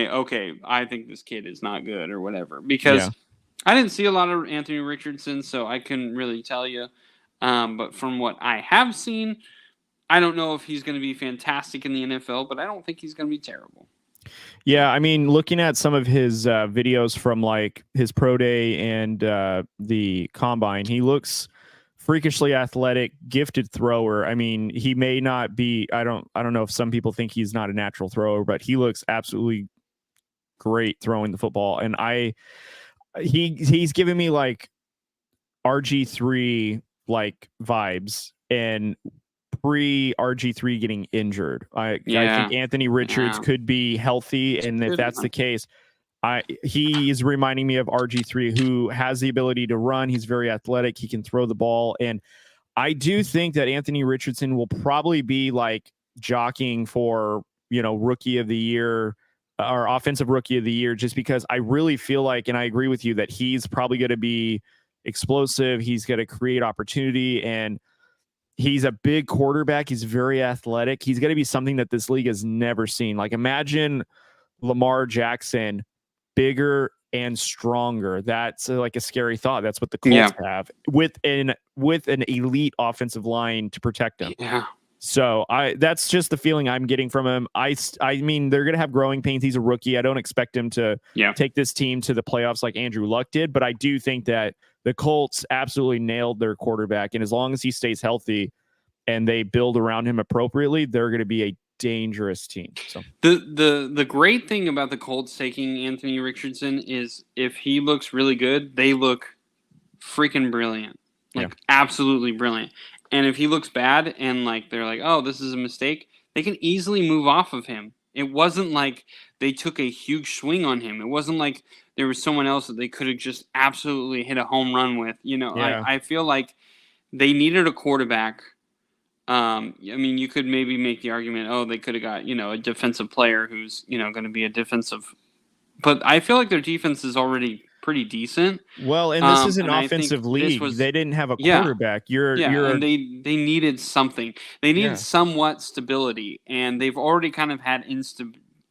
[SPEAKER 1] okay, I think this kid is not good or whatever. Because I didn't see a lot of Anthony Richardson, so I couldn't really tell you. But from what I have seen, I don't know if he's going to be fantastic in the NFL, but I don't think he's going to be terrible.
[SPEAKER 2] Yeah, I mean, looking at some of his videos from like his pro day and the combine, he looks freakishly athletic, gifted thrower. I mean, he may not be. I don't know if some people think he's not a natural thrower, but he looks absolutely great throwing the football. And he's giving me like RG3 like vibes and pre-RG3 getting injured. I think Anthony Richards could be healthy, and if that's the case, he is reminding me of RG3, who has the ability to run. He's very athletic. He can throw the ball, and I do think that Anthony Richardson will probably be like jockeying for rookie of the year or offensive rookie of the year, just because I really feel like, and I agree with you, that he's probably going to be explosive. He's going to create opportunity, and he's a big quarterback. He's very athletic. He's going to be something that this league has never seen. Like, imagine Lamar Jackson, bigger and stronger. That's like a scary thought. That's what the Colts have with an elite offensive line to protect him.
[SPEAKER 1] Yeah.
[SPEAKER 2] So that's just the feeling I'm getting from him. I mean, they're going to have growing pains. He's a rookie. I don't expect him to take this team to the playoffs like Andrew Luck did, but I do think that the Colts absolutely nailed their quarterback. And as long as he stays healthy and they build around him appropriately, they're going to be a dangerous team. So
[SPEAKER 1] the great thing about the Colts taking Anthony Richardson is if he looks really good, they look freaking brilliant. Like absolutely brilliant. And if he looks bad and like they're like, oh, this is a mistake, they can easily move off of him. It wasn't like they took a huge swing on him. It wasn't like there was someone else that they could have just absolutely hit a home run with. I feel like they needed a quarterback. I mean, you could maybe make the argument, oh, they could have got, a defensive player who's, going to be a defensive. But I feel like their defense is already pretty decent.
[SPEAKER 2] Well, and this is an offensive league. They didn't have a quarterback.
[SPEAKER 1] And they needed something. They needed somewhat stability, and they've already kind of had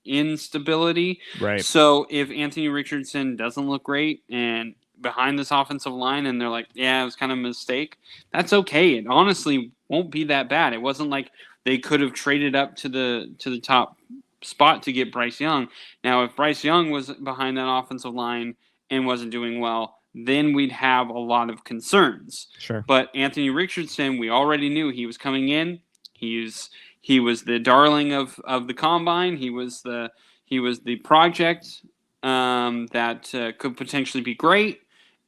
[SPEAKER 1] instability.
[SPEAKER 2] Right.
[SPEAKER 1] So if Anthony Richardson doesn't look great and behind this offensive line, and they're like, yeah, it was kind of a mistake, that's okay. It honestly won't be that bad. It wasn't like they could have traded up to the top spot to get Bryce Young. Now, if Bryce Young was behind that offensive line and wasn't doing well, then we'd have a lot of concerns.
[SPEAKER 2] Sure.
[SPEAKER 1] But Anthony Richardson, we already knew he was coming in. He was the darling of the combine. He was the project that could potentially be great.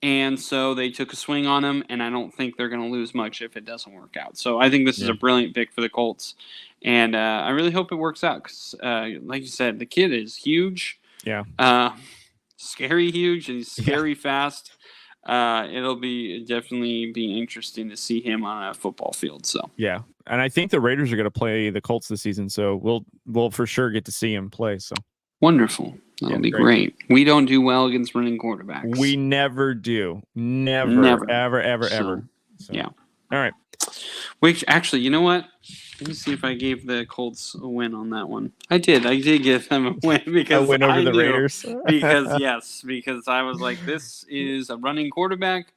[SPEAKER 1] And so they took a swing on him, and I don't think they're going to lose much if it doesn't work out. So I think this is a brilliant pick for the Colts, and I really hope it works out because, like you said, the kid is huge.
[SPEAKER 2] Yeah.
[SPEAKER 1] Scary huge, and he's scary fast. It'll definitely be interesting to see him on a football field. So
[SPEAKER 2] yeah, and I think the Raiders are going to play the Colts this season, so we'll for sure get to see him play. So
[SPEAKER 1] wonderful. That'll be great. We don't do well against running quarterbacks.
[SPEAKER 2] We never do. Never. Ever. So,
[SPEAKER 1] yeah.
[SPEAKER 2] All right.
[SPEAKER 1] Which actually, you know what? Let me see if I gave the Colts a win on that one. I did. I did give them a win because
[SPEAKER 2] a win over the Raiders.
[SPEAKER 1] because I was like, this is a running quarterback.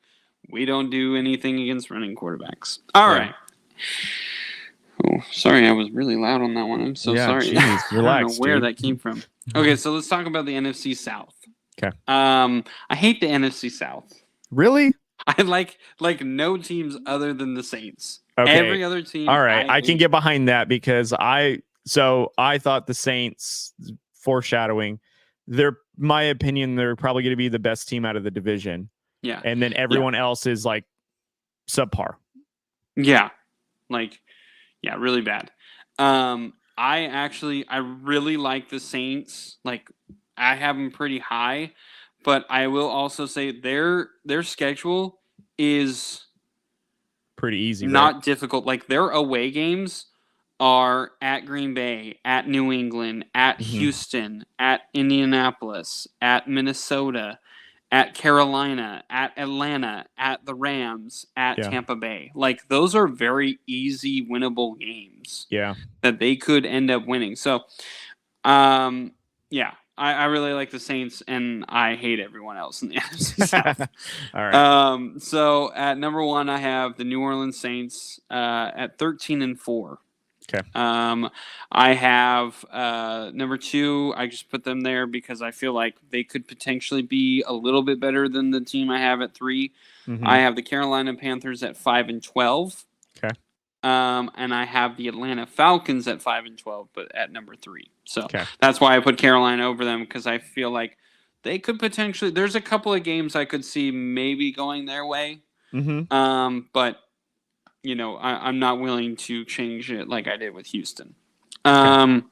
[SPEAKER 1] We don't do anything against running quarterbacks. All right. Oh, sorry, I was really loud on that one. I'm so sorry.
[SPEAKER 2] Geez, relax,
[SPEAKER 1] I don't know where that came from. Okay, so let's talk about the NFC South.
[SPEAKER 2] Okay.
[SPEAKER 1] I hate the NFC South.
[SPEAKER 2] Really?
[SPEAKER 1] I like no teams other than the Saints.
[SPEAKER 2] Okay.
[SPEAKER 1] Every other team.
[SPEAKER 2] All right, I can get behind that because I thought the Saints, foreshadowing, my opinion, they're probably going to be the best team out of the division.
[SPEAKER 1] Yeah.
[SPEAKER 2] And then everyone else is like subpar.
[SPEAKER 1] Yeah. Really bad. I really like the Saints. Like, I have them pretty high, but I will also say their schedule is
[SPEAKER 2] pretty easy,
[SPEAKER 1] not difficult. Like, their away games are at Green Bay, at New England, at Houston, at Indianapolis, at Minnesota, at Carolina, at Atlanta, at the Rams, at Tampa Bay. Like, those are very easy, winnable games.
[SPEAKER 2] Yeah. That
[SPEAKER 1] they could end up winning. So, I really like the Saints, and I hate everyone else in the NFC South.
[SPEAKER 2] All right.
[SPEAKER 1] So, at number one, I have the New Orleans Saints at 13-4.
[SPEAKER 2] Okay.
[SPEAKER 1] I have number two. I just put them there because I feel like they could potentially be a little bit better than the team I have at 3. I have the Carolina Panthers at 5-12.
[SPEAKER 2] Okay.
[SPEAKER 1] And I have the Atlanta Falcons at 5-12, but at number 3. So that's why I put Carolina over them because I feel like they could potentially. There's a couple of games I could see maybe going their way. But. I'm not willing to change it like I did with Houston. And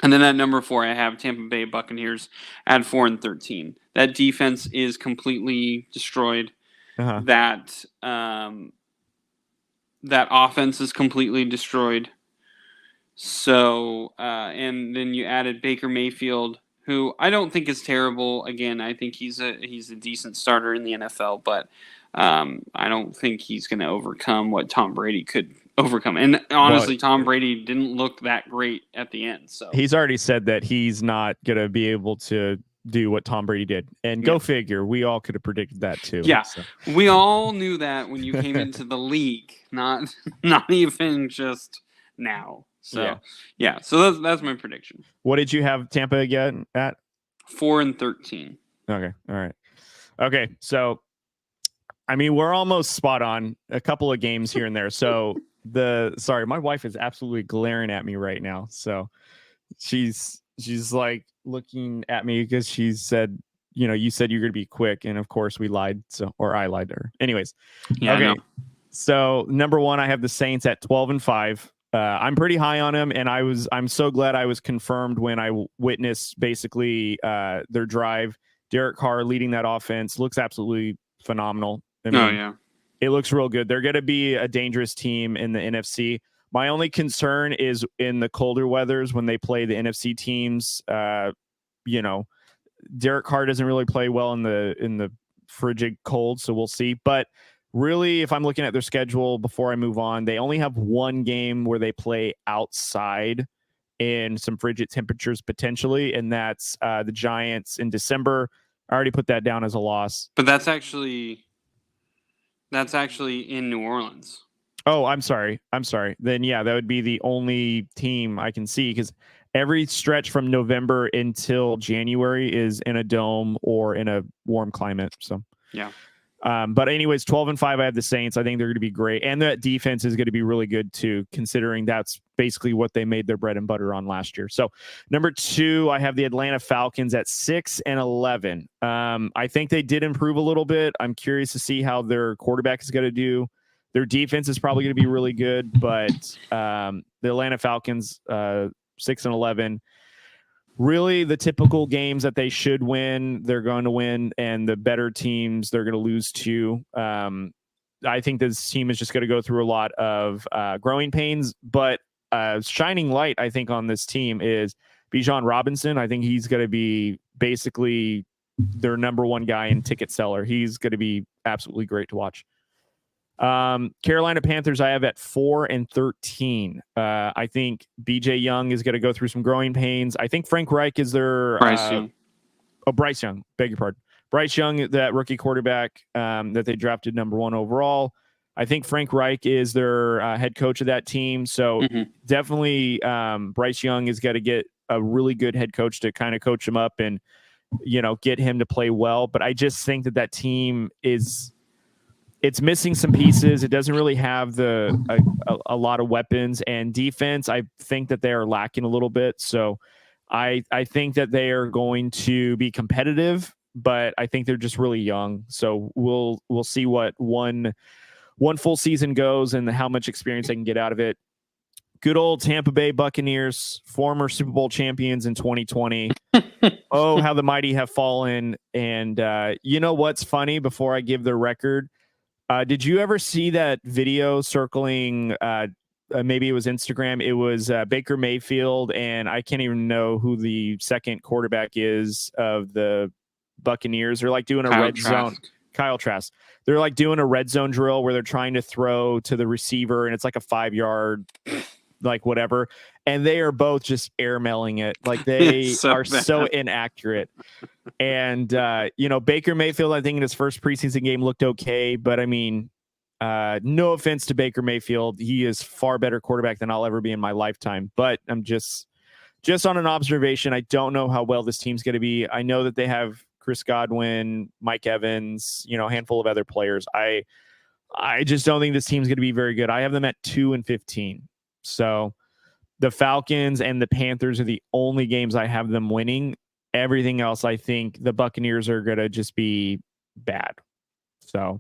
[SPEAKER 1] then at number 4, I have Tampa Bay Buccaneers at 4-13. That defense is completely destroyed. That offense is completely destroyed. So, and then you added Baker Mayfield, who I don't think is terrible. Again, I think he's a decent starter in the NFL, but I don't think he's going to overcome what Tom Brady could overcome. And honestly, Tom Brady didn't look that great at the end. So
[SPEAKER 2] he's already said that he's not going to be able to do what Tom Brady did. And go figure, we all could have predicted that too.
[SPEAKER 1] Yeah, so. We all knew that when you came into the league, not even just now. So so that's my prediction.
[SPEAKER 2] What did you have Tampa again at?
[SPEAKER 1] 4-13.
[SPEAKER 2] Okay, all right. Okay, so I mean, we're almost spot on. A couple of games here and there. So sorry, my wife is absolutely glaring at me right now. So she's like looking at me because she said, you said you're going to be quick. And of course we lied. Or I lied to her. Anyways.
[SPEAKER 1] Yeah,
[SPEAKER 2] okay.
[SPEAKER 1] no.
[SPEAKER 2] So number one, I have the Saints at 12-5. I'm pretty high on them. And I'm so glad I was confirmed when I witnessed basically their drive. Derek Carr leading that offense looks absolutely phenomenal. I mean,
[SPEAKER 1] yeah.
[SPEAKER 2] It looks real good. They're going to be a dangerous team in the NFC. My only concern is in the colder weathers when they play the NFC teams. Derek Carr doesn't really play well in the frigid cold, so we'll see. But really, if I'm looking at their schedule before I move on, they only have one game where they play outside in some frigid temperatures potentially, and that's the Giants in December. I already put that down as a loss.
[SPEAKER 1] But that's actually in New Orleans.
[SPEAKER 2] Oh, I'm sorry. Then, yeah, that would be the only team I can see because every stretch from November until January is in a dome or in a warm climate. So,
[SPEAKER 1] yeah.
[SPEAKER 2] But anyways, 12-5, I have the Saints. I think they're going to be great. And that defense is going to be really good too, considering that's basically what they made their bread and butter on last year. So number 2, I have the Atlanta Falcons at 6-11. I think they did improve a little bit. I'm curious to see how their quarterback is going to do. Their defense is probably going to be really good, but the Atlanta Falcons, 6-11, really the typical games that they should win, they're going to win, and the better teams, they're going to lose to. I think this team is just going to go through a lot of growing pains, but shining light, I think, on this team is Bijan Robinson. I think he's going to be basically their number one guy and ticket seller. He's going to be absolutely great to watch. Carolina Panthers, I have at 4-13. I think BJ Young is going to go through some growing pains. I think Frank Reich is their
[SPEAKER 1] Bryce Young.
[SPEAKER 2] Bryce Young. Beg your pardon. Bryce Young, that rookie quarterback that they drafted number 1 overall. I think Frank Reich is their head coach of that team. So definitely Bryce Young is going to get a really good head coach to kind of coach him up and, get him to play well. But I just think that team it's missing some pieces. It doesn't really have a lot of weapons, and defense, I think that they are lacking a little bit. So I think that they are going to be competitive, but I think they're just really young. So we'll see what one full season goes and how much experience they can get out of it. Good old Tampa Bay Buccaneers, former Super Bowl champions in 2020. Oh, how the mighty have fallen. And you know what's funny before I give their record? Did you ever see that video circling? Maybe it was Instagram. It was Baker Mayfield, and I can't even know who the second quarterback is of the Buccaneers. They're like doing a red zone. Kyle Trask. They're like doing a red zone drill where they're trying to throw to the receiver, and it's like a 5-yard, like whatever. And they are both just airmailing it. Like they so inaccurate. And, Baker Mayfield, I think in his first preseason game looked okay. But I mean, no offense to Baker Mayfield. He is far better quarterback than I'll ever be in my lifetime. But I'm just on an observation. I don't know how well this team's going to be. I know that they have Chris Godwin, Mike Evans, a handful of other players. I just don't think this team's going to be very good. I have them at 2-15. So the Falcons and the Panthers are the only games I have them winning. Everything else, I think the Buccaneers are going to just be bad. So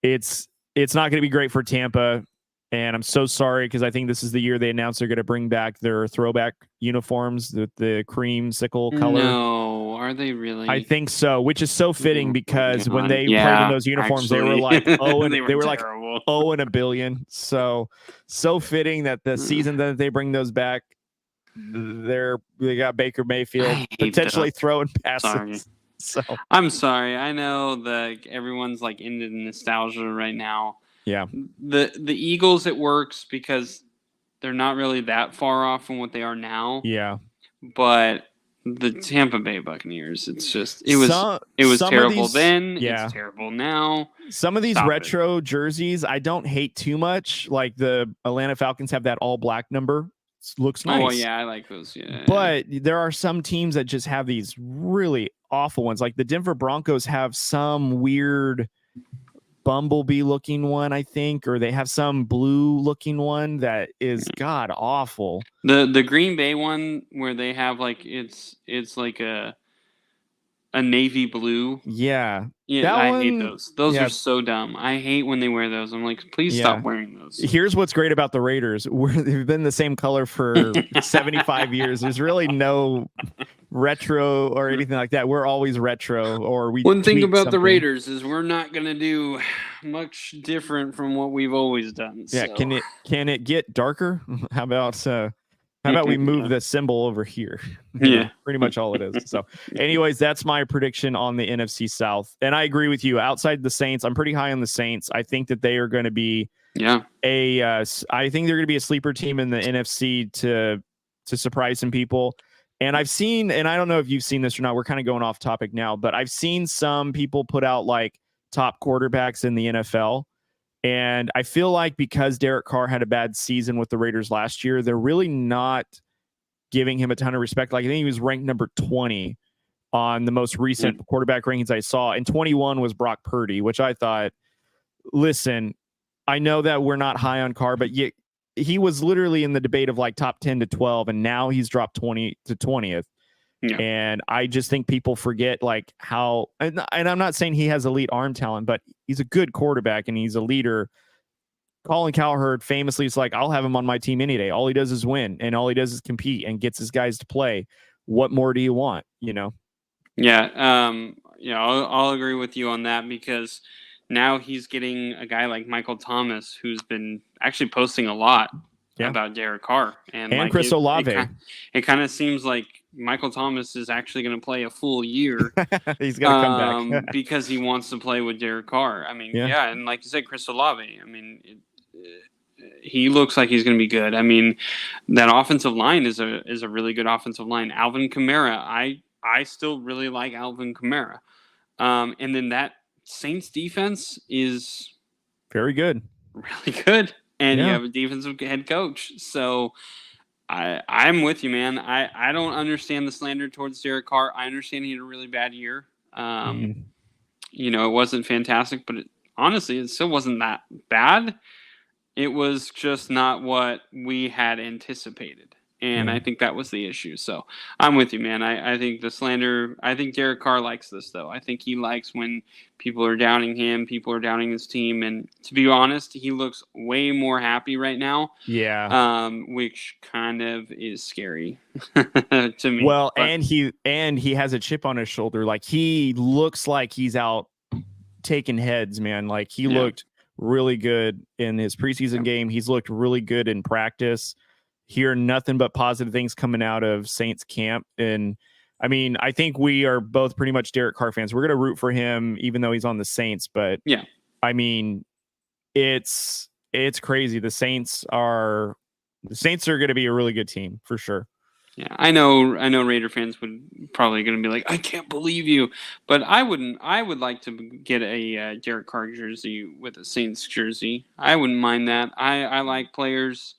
[SPEAKER 2] it's not going to be great for Tampa. And I'm so sorry because I think this is the year they announced they're going to bring back their throwback uniforms, the creamsicle color.
[SPEAKER 1] No, are they really?
[SPEAKER 2] I think so, which is so fitting because when they played in those uniforms, they were like, they were like, oh, and a billion. So fitting that the season that they bring those back, they got Baker Mayfield potentially throwing passes.
[SPEAKER 1] Sorry.
[SPEAKER 2] So
[SPEAKER 1] I'm sorry. I know that everyone's like into the nostalgia right now.
[SPEAKER 2] Yeah.
[SPEAKER 1] The Eagles, it works because they're not really that far off from what they are now.
[SPEAKER 2] Yeah.
[SPEAKER 1] But the Tampa Bay Buccaneers, it was terrible then. Yeah. It's terrible now.
[SPEAKER 2] Some of these retro jerseys, I don't hate too much. Like the Atlanta Falcons have that all black number. It looks nice.
[SPEAKER 1] Oh yeah, I like those. Yeah.
[SPEAKER 2] But there are some teams that just have these really awful ones. Like the Denver Broncos have some weird bumblebee looking one, I think, or they have some blue looking one that is god awful.
[SPEAKER 1] The Green Bay one where they have like it's like a navy blue.
[SPEAKER 2] Yeah.
[SPEAKER 1] Yeah,
[SPEAKER 2] That
[SPEAKER 1] I
[SPEAKER 2] one,
[SPEAKER 1] hate those. Those
[SPEAKER 2] yeah.
[SPEAKER 1] are so dumb. I hate when they wear those. I'm like, please
[SPEAKER 2] Yeah.
[SPEAKER 1] stop wearing those.
[SPEAKER 2] Here's what's great about the Raiders. They've been the same color for 75 years. There's really no retro or anything like that. We're always retro, or we.
[SPEAKER 1] One thing
[SPEAKER 2] tweak
[SPEAKER 1] about
[SPEAKER 2] something.
[SPEAKER 1] the Raiders is we're not going to do much different from what we've always done.
[SPEAKER 2] Yeah,
[SPEAKER 1] so.
[SPEAKER 2] can it get darker? How about we move the symbol over here?
[SPEAKER 1] Yeah,
[SPEAKER 2] pretty much all it is. So, anyways, that's my prediction on the NFC South, and I agree with you. Outside the Saints, I'm pretty high on the Saints. I think that they are going to be I think they're going to be a sleeper team in the NFC to surprise some people. And I've seen, and I don't know if you've seen this or not, we're kind of going off topic now, but I've seen some people put out like top quarterbacks in the NFL. And I feel like because Derek Carr had a bad season with the Raiders last year, they're really not giving him a ton of respect. Like I think he was ranked number 20 on the most recent quarterback rankings I saw. And 21 was Brock Purdy, which I thought, listen, I know that we're not high on Carr, but he was literally in the debate of like top 10 to 12, and now he's dropped 20 to 20th. Yeah. And I just think people forget like how, and I'm not saying he has elite arm talent, but he's a good quarterback and he's a leader. Colin Cowherd famously is like, I'll have him on my team any day. All he does is win, and all he does is compete and gets his guys to play. What more do you want?
[SPEAKER 1] Yeah. I'll agree with you on that, because now he's getting a guy like Michael Thomas, who's been actually posting a lot about Derek Carr. And like
[SPEAKER 2] Chris Olave.
[SPEAKER 1] It kind of seems like Michael Thomas is actually going to play a full year.
[SPEAKER 2] He's going to come back.
[SPEAKER 1] because he wants to play with Derek Carr. I mean, and like you said, Chris Olave, I mean, he looks like he's going to be good. I mean, that offensive line is a really good offensive line. Alvin Kamara, I still really like Alvin Kamara. And then that Saints defense is
[SPEAKER 2] very good,
[SPEAKER 1] really good, and you have a defensive head coach. So I'm with you, man. I don't understand the slander towards Derek Carr. I understand he had a really bad year. It wasn't fantastic, but honestly, it still wasn't that bad. It was just not what we had anticipated. And I think that was the issue. So I'm with you, man. I think the slander, I think Derek Carr likes this, though. I think he likes when people are downing him, people are downing his team. And to be honest, he looks way more happy right now.
[SPEAKER 2] Yeah.
[SPEAKER 1] Which kind of is scary to me.
[SPEAKER 2] Well, and he has a chip on his shoulder. Like he looks like he's out taking heads, man. Like he looked really good in his preseason game. He's looked really good in practice. Hear nothing but positive things coming out of Saints camp. And I mean, I think we are both pretty much Derek Carr fans. We're going to root for him, even though he's on the Saints. But I mean, it's crazy. The Saints are going to be a really good team for sure.
[SPEAKER 1] Yeah, I know Raider fans would probably going to be like, I can't believe you. But I wouldn't. I would like to get a Derek Carr jersey with a Saints jersey. I wouldn't mind that. I like players.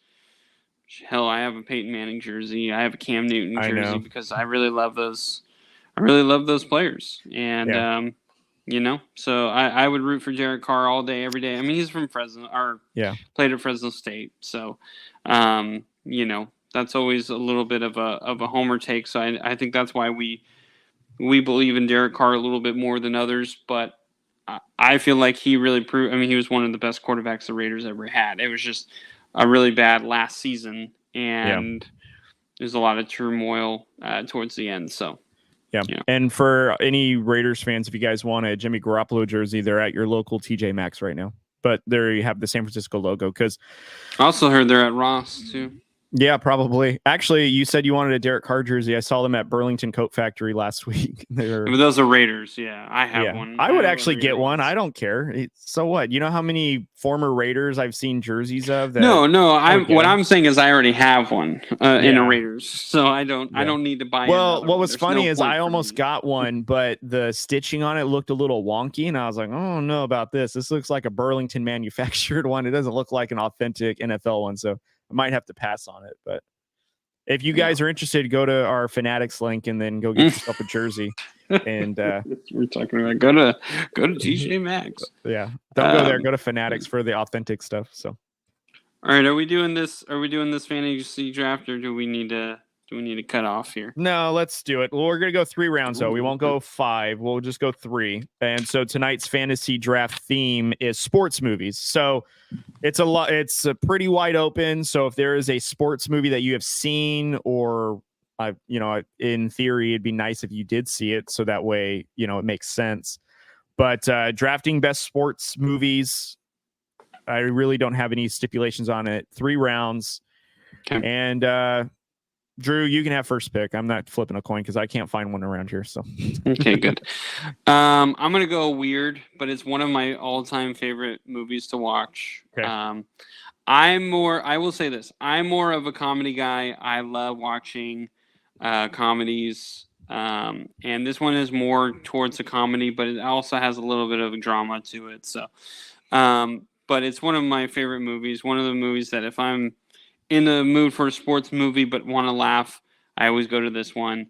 [SPEAKER 1] Hell, I have a Peyton Manning jersey. I have a Cam Newton jersey because I really love those. I really love those players, and so I would root for Derek Carr all day, every day. I mean, he's from Fresno, or played at Fresno State, so that's always a little bit of a homer take. So I think that's why we believe in Derek Carr a little bit more than others, but I feel like he really proved. I mean, he was one of the best quarterbacks the Raiders ever had. It was just a really bad last season, and there's a lot of turmoil towards the end. So,
[SPEAKER 2] And for any Raiders fans, if you guys want a Jimmy Garoppolo jersey, they're at your local TJ Maxx right now. But there you have the San Francisco logo. Because
[SPEAKER 1] I also heard they're at Ross too.
[SPEAKER 2] Yeah, probably. Actually, you said you wanted a Derek Carr jersey. I saw them at Burlington Coat Factory last week.
[SPEAKER 1] But those are Raiders. Yeah, I have one.
[SPEAKER 2] I would actually get one. I don't care. So what? You know how many former Raiders I've seen jerseys of?
[SPEAKER 1] No. What I'm saying is I already have one in a Raiders, so I don't need to buy.
[SPEAKER 2] Well, what was funny is I almost got one, but the stitching on it looked a little wonky, and I was like, I don't know about this. This looks like a Burlington manufactured one. It doesn't look like an authentic NFL one, so I might have to pass on it, but if you guys are interested, go to our Fanatics link and then go get yourself a jersey. And
[SPEAKER 1] we're talking about go to TJ Maxx.
[SPEAKER 2] Yeah, don't go there. Go to Fanatics for the authentic stuff. So,
[SPEAKER 1] all right, are we doing this fantasy draft, or do we need to cut off here?
[SPEAKER 2] No, let's do it. Well, we're gonna go 3 rounds though. We won't go 5. We'll just go 3. And so tonight's fantasy draft theme is sports movies. So it's a pretty wide open. So if there is a sports movie that you have seen, or in theory, it'd be nice if you did see it, so that way it makes sense. But drafting best sports movies, I really don't have any stipulations on it. 3 rounds,
[SPEAKER 1] okay.
[SPEAKER 2] And Drew, you can have first pick. I'm not flipping a coin because I can't find one around here. So
[SPEAKER 1] okay, good. I'm gonna go weird, but it's one of my all-time favorite movies to watch.
[SPEAKER 2] Okay.
[SPEAKER 1] I will say this: I'm more of a comedy guy. I love watching comedies, and this one is more towards a comedy, but it also has a little bit of drama to it. So, but it's one of my favorite movies. One of the movies that if I'm in the mood for a sports movie but want to laugh, I always go to this one.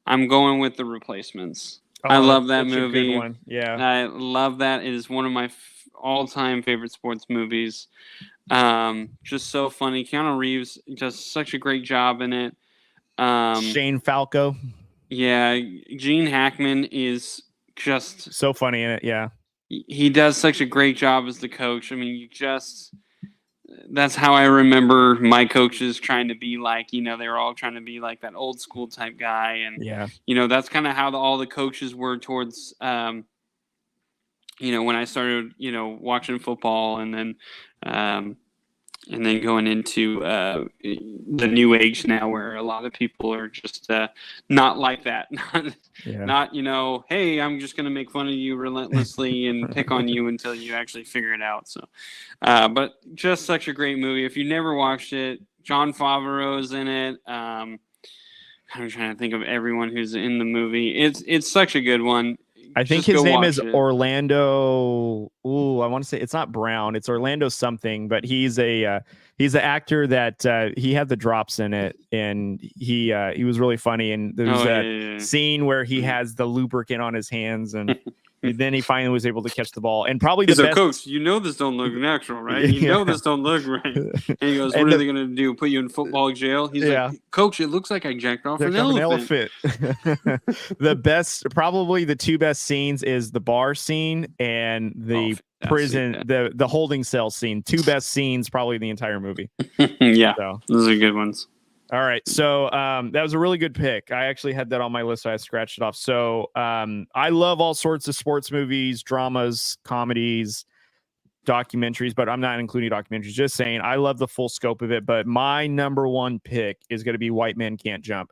[SPEAKER 1] I'm going with The Replacements. I love that movie.
[SPEAKER 2] A good one. Yeah,
[SPEAKER 1] I love that. It is one of my all-time favorite sports movies. Just so funny. Keanu Reeves does such a great job in it.
[SPEAKER 2] Shane Falco.
[SPEAKER 1] Yeah, Gene Hackman is just
[SPEAKER 2] so funny in it. Yeah,
[SPEAKER 1] he does such a great job as the coach. I mean, that's how I remember my coaches trying to be like. They were all trying to be like that old school type guy, and that's kind of how all the coaches were towards. When I started, watching football, and then going into the new age now, where a lot of people are just not like that. Not, hey, I'm just going to make fun of you relentlessly and pick on you until you actually figure it out. So, but just such a great movie. If you never watched it, Jon Favreau's in it. I'm trying to think of everyone who's in the movie. It's such a good one.
[SPEAKER 2] I think his name is Orlando. I want to say it's not Brown. It's Orlando something, but he's an actor that he had the drops in it, and he was really funny. And there's that scene where he has the lubricant on his hands, and then he finally was able to catch the ball. And probably
[SPEAKER 1] he's like, Coach, this don't look natural, right? This don't look right. And he goes, what are they going to do? Put you in football jail? He's like, Coach, it looks like I jacked off an elephant.
[SPEAKER 2] Probably the 2 best scenes is the bar scene and the prison, the holding cell scene. 2 best scenes, probably the entire movie.
[SPEAKER 1] Yeah, those are good ones.
[SPEAKER 2] All right, so that was a really good pick. I actually had that on my list, so I scratched it off. So I love all sorts of sports movies, dramas, comedies, documentaries, but I'm not including documentaries. Just saying, I love the full scope of it. But my number 1 pick is going to be White Men Can't Jump.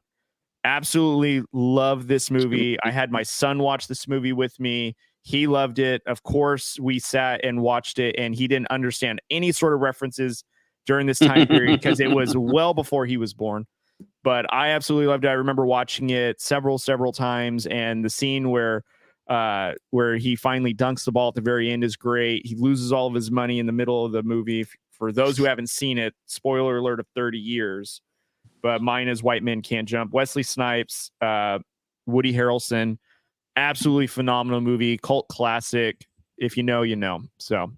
[SPEAKER 2] Absolutely love this movie. I had my son watch this movie with me. He loved it. Of course, we sat and watched it, and he didn't understand any sort of references during this time period because it was well before he was born. But I absolutely loved it. I remember watching it several times, and the scene where he finally dunks the ball at the very end is great. He loses all of his money in the middle of the movie. For those who haven't seen it, spoiler alert of 30 years. But mine is White Men Can't Jump. Wesley Snipes, Woody Harrelson, absolutely phenomenal movie, cult classic. If you know, you know. So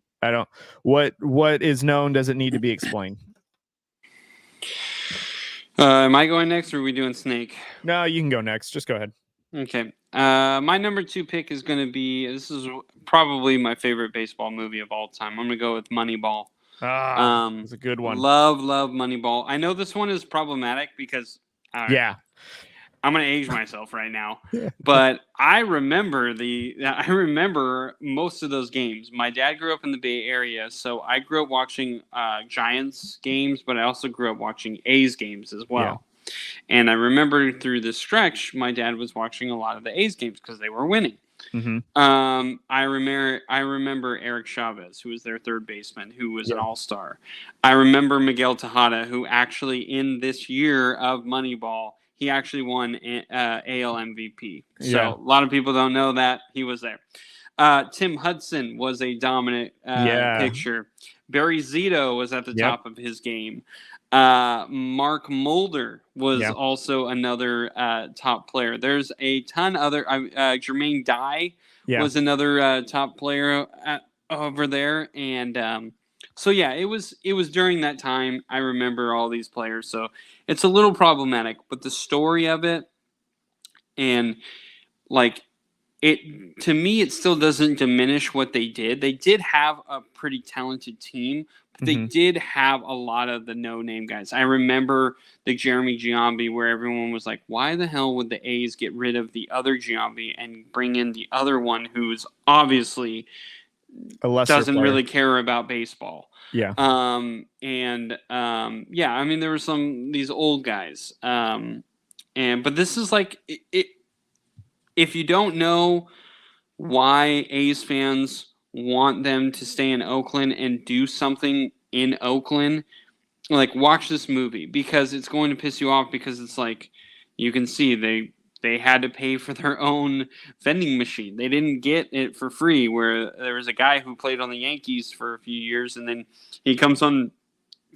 [SPEAKER 2] what is known doesn't need to be explained.
[SPEAKER 1] Am I going next, or are we doing Snake?
[SPEAKER 2] No, you can go next. Just go ahead.
[SPEAKER 1] Okay. My number 2 pick is going to be, this is probably my favorite baseball movie of all time. I'm going to go with Moneyball.
[SPEAKER 2] It's a good one.
[SPEAKER 1] Love Moneyball. I know this one is problematic because I'm going to age myself right now, but I remember most of those games. My dad grew up in the Bay Area, so I grew up watching Giants games, but I also grew up watching A's games as well. Yeah. And I remember through this stretch, my dad was watching a lot of the A's games because they were winning.
[SPEAKER 2] Mm-hmm.
[SPEAKER 1] I remember Eric Chavez, who was their third baseman, who was an all-star. I remember Miguel Tejada, who actually in this year of Moneyball, he actually won AL MVP. So a lot of people don't know that he was there. Tim Hudson was a dominant pitcher. Barry Zito was at the top of his game. Mark Mulder was also another top player. There's a ton other. Jermaine Dye was another top player over there, and so yeah, it was during that time. I remember all these players, so it's a little problematic, but the story of it and like it, to me, it still doesn't diminish what they did. They did have a pretty talented team, but they did have a lot of the no-name guys. I remember the Jeremy Giambi where everyone was like, why the hell would the A's get rid of the other Giambi and bring in the other one who's obviously doesn't really care about baseball?
[SPEAKER 2] Yeah.
[SPEAKER 1] Yeah, I mean, there were these old guys. But this is like it. If you don't know why A's fans want them to stay in Oakland and do something in Oakland, like, watch this movie, because it's going to piss you off, because it's like, you can see they had to pay for their own vending machine. They didn't get it for free, where there was a guy who played on the Yankees for a few years, and then he comes on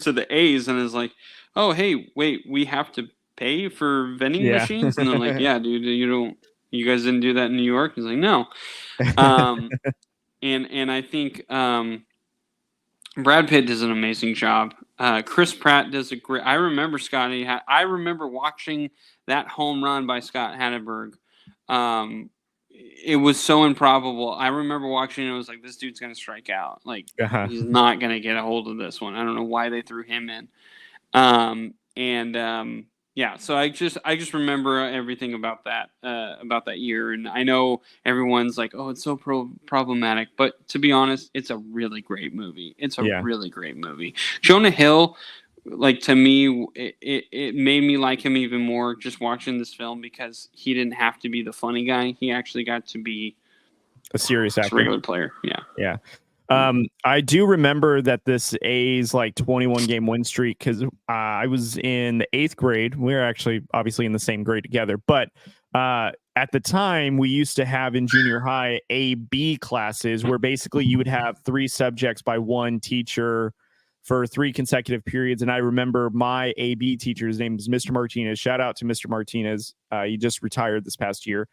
[SPEAKER 1] to the A's and is like, oh, hey, wait, we have to pay for vending machines? And they're like, yeah, dude, you guys didn't do that in New York? He's like, no. And I think Brad Pitt does an amazing job. Chris Pratt does a great. I remember I remember watching that home run by Scott Hatteberg. It was so improbable. I remember watching it. I was like, this dude's gonna strike out. Like, he's not gonna get a hold of this one. I don't know why they threw him in. Yeah, so I just remember everything about that year, and I know everyone's like, "Oh, it's so problematic," but to be honest, it's a really great movie. It's a really great movie. Jonah Hill, like, to me, it made me like him even more just watching this film, because he didn't have to be the funny guy. He actually got to be
[SPEAKER 2] a serious actor,
[SPEAKER 1] regular player. Yeah.
[SPEAKER 2] I do remember that this A's 21 game win streak, because I was in the 8th grade. We were actually obviously in the same grade together, but at the time we used to have in junior high A-B classes, where basically you would have 3 subjects by one teacher for 3 consecutive periods. And I remember my A-B teacher, his name is Mr. Martinez. Shout out to Mr. Martinez. He just retired this past year.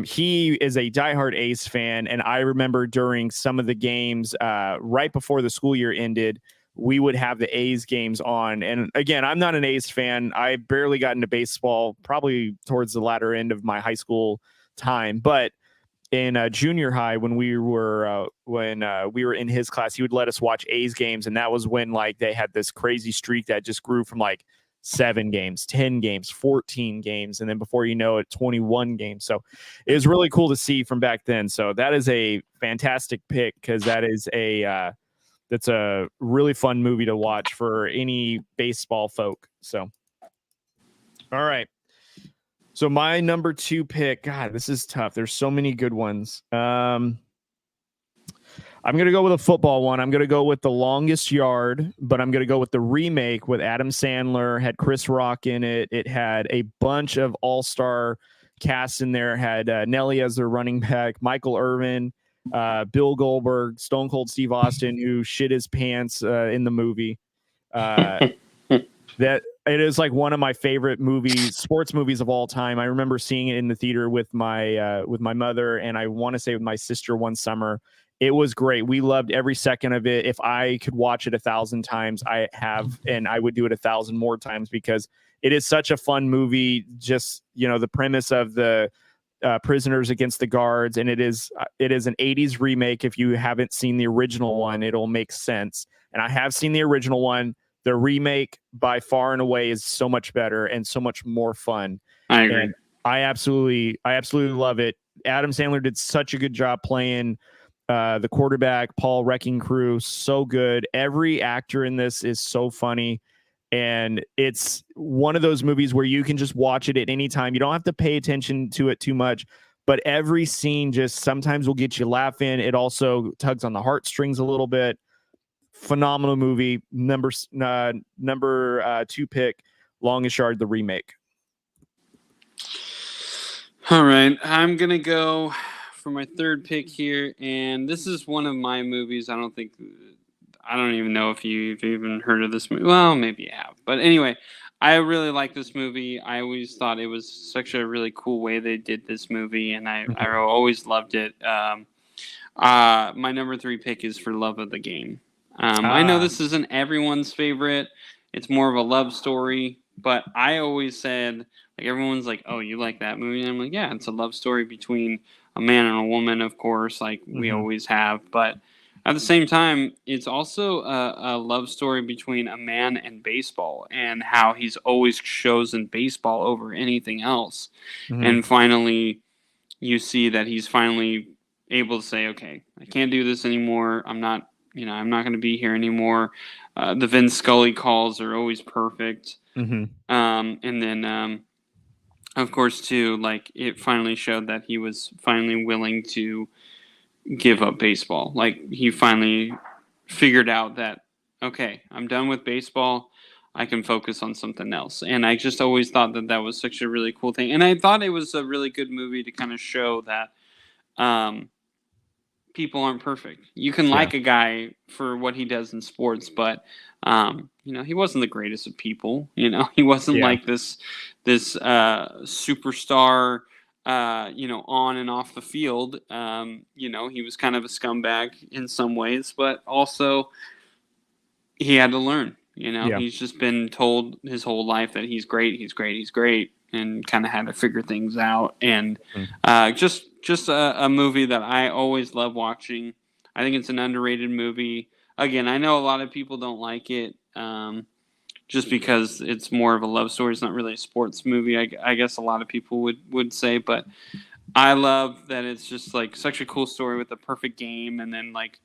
[SPEAKER 2] He is a diehard A's fan, and I remember during some of the games right before the school year ended, we would have the A's games on. And again, I'm not an A's fan. I barely got into baseball probably towards the latter end of my high school time. But in junior high, when we were in his class, he would let us watch A's games, and that was when they had this crazy streak that just grew from 7 games, 10 games, 14 games, and then before you know it, 21 games. So it was really cool to see from back then. So that is a fantastic pick, because that's a really fun movie to watch for any baseball folk. So, all right. So my number 2 pick, God, this is tough. There's so many good ones. I'm going to go with a football one. I'm going to go with The Longest Yard, but I'm going to go with the remake with Adam Sandler. Had Chris Rock in it. It had a bunch of all-star casts in there. It had Nelly as their running back, Michael Irvin, Bill Goldberg, Stone Cold Steve Austin, who shit his pants in the movie. That it is one of my favorite sports movies of all time. I remember seeing it in the theater with my mother, and I want to say with my sister one summer. It was great. We loved every second of it. If I could watch it 1,000 times, I have, and I would do it 1,000 more times, because it is such a fun movie. Just, the premise of the prisoners against the guards, and it is an 80s remake. If you haven't seen the original one, it'll make sense. And I have seen the original one. The remake by far and away is so much better and so much more fun.
[SPEAKER 1] I agree.
[SPEAKER 2] And I absolutely love it. Adam Sandler did such a good job playing the quarterback, Paul Wrecking Crew. So good. Every actor in this is so funny. And it's one of those movies where you can just watch it at any time. You don't have to pay attention to it too much, but every scene just sometimes will get you laughing. It also tugs on the heartstrings a little bit. Phenomenal movie. Number 2 pick, Longest Yard, the remake.
[SPEAKER 1] All right, I'm gonna go for my 3rd pick here, and this is one of my movies. I don't think I don't even know if you've even heard of this movie. Well, maybe you have. But anyway, I really like this movie. I always thought it was such a really cool way they did this movie, and I always loved it. My number 3 pick is for Love of the Game. I know this isn't everyone's favorite. It's more of a love story, but I always said, like, everyone's like, oh, you like that movie? And I'm like, yeah, it's a love story between a man and a woman, of course, like we always have. But at the same time, it's also a love story between a man and baseball, and how he's always chosen baseball over anything else. And finally, you see that he's finally able to say, okay, I can't do this anymore. I'm not going to be here anymore. The Vin Scully calls are always perfect. And then, of course, too, like, it finally showed that he was finally willing to give up baseball. Like, he finally figured out that, okay, I'm done with baseball. I can focus on something else. And I just always thought that that was such a really cool thing. And I thought it was a really good movie to kind of show that people aren't perfect. You can like a guy for what he does in sports, but he wasn't the greatest of people. He wasn't like this superstar, on and off the field. He was kind of a scumbag in some ways, but also he had to learn. He's just been told his whole life that he's great, and kind of had to figure things out. And just a movie that I always love watching. I think it's an underrated movie. Again, I know a lot of people don't like it just because it's more of a love story. It's not really a sports movie, I guess a lot of people would say. But I love that it's just like such a cool story with a perfect game, and then like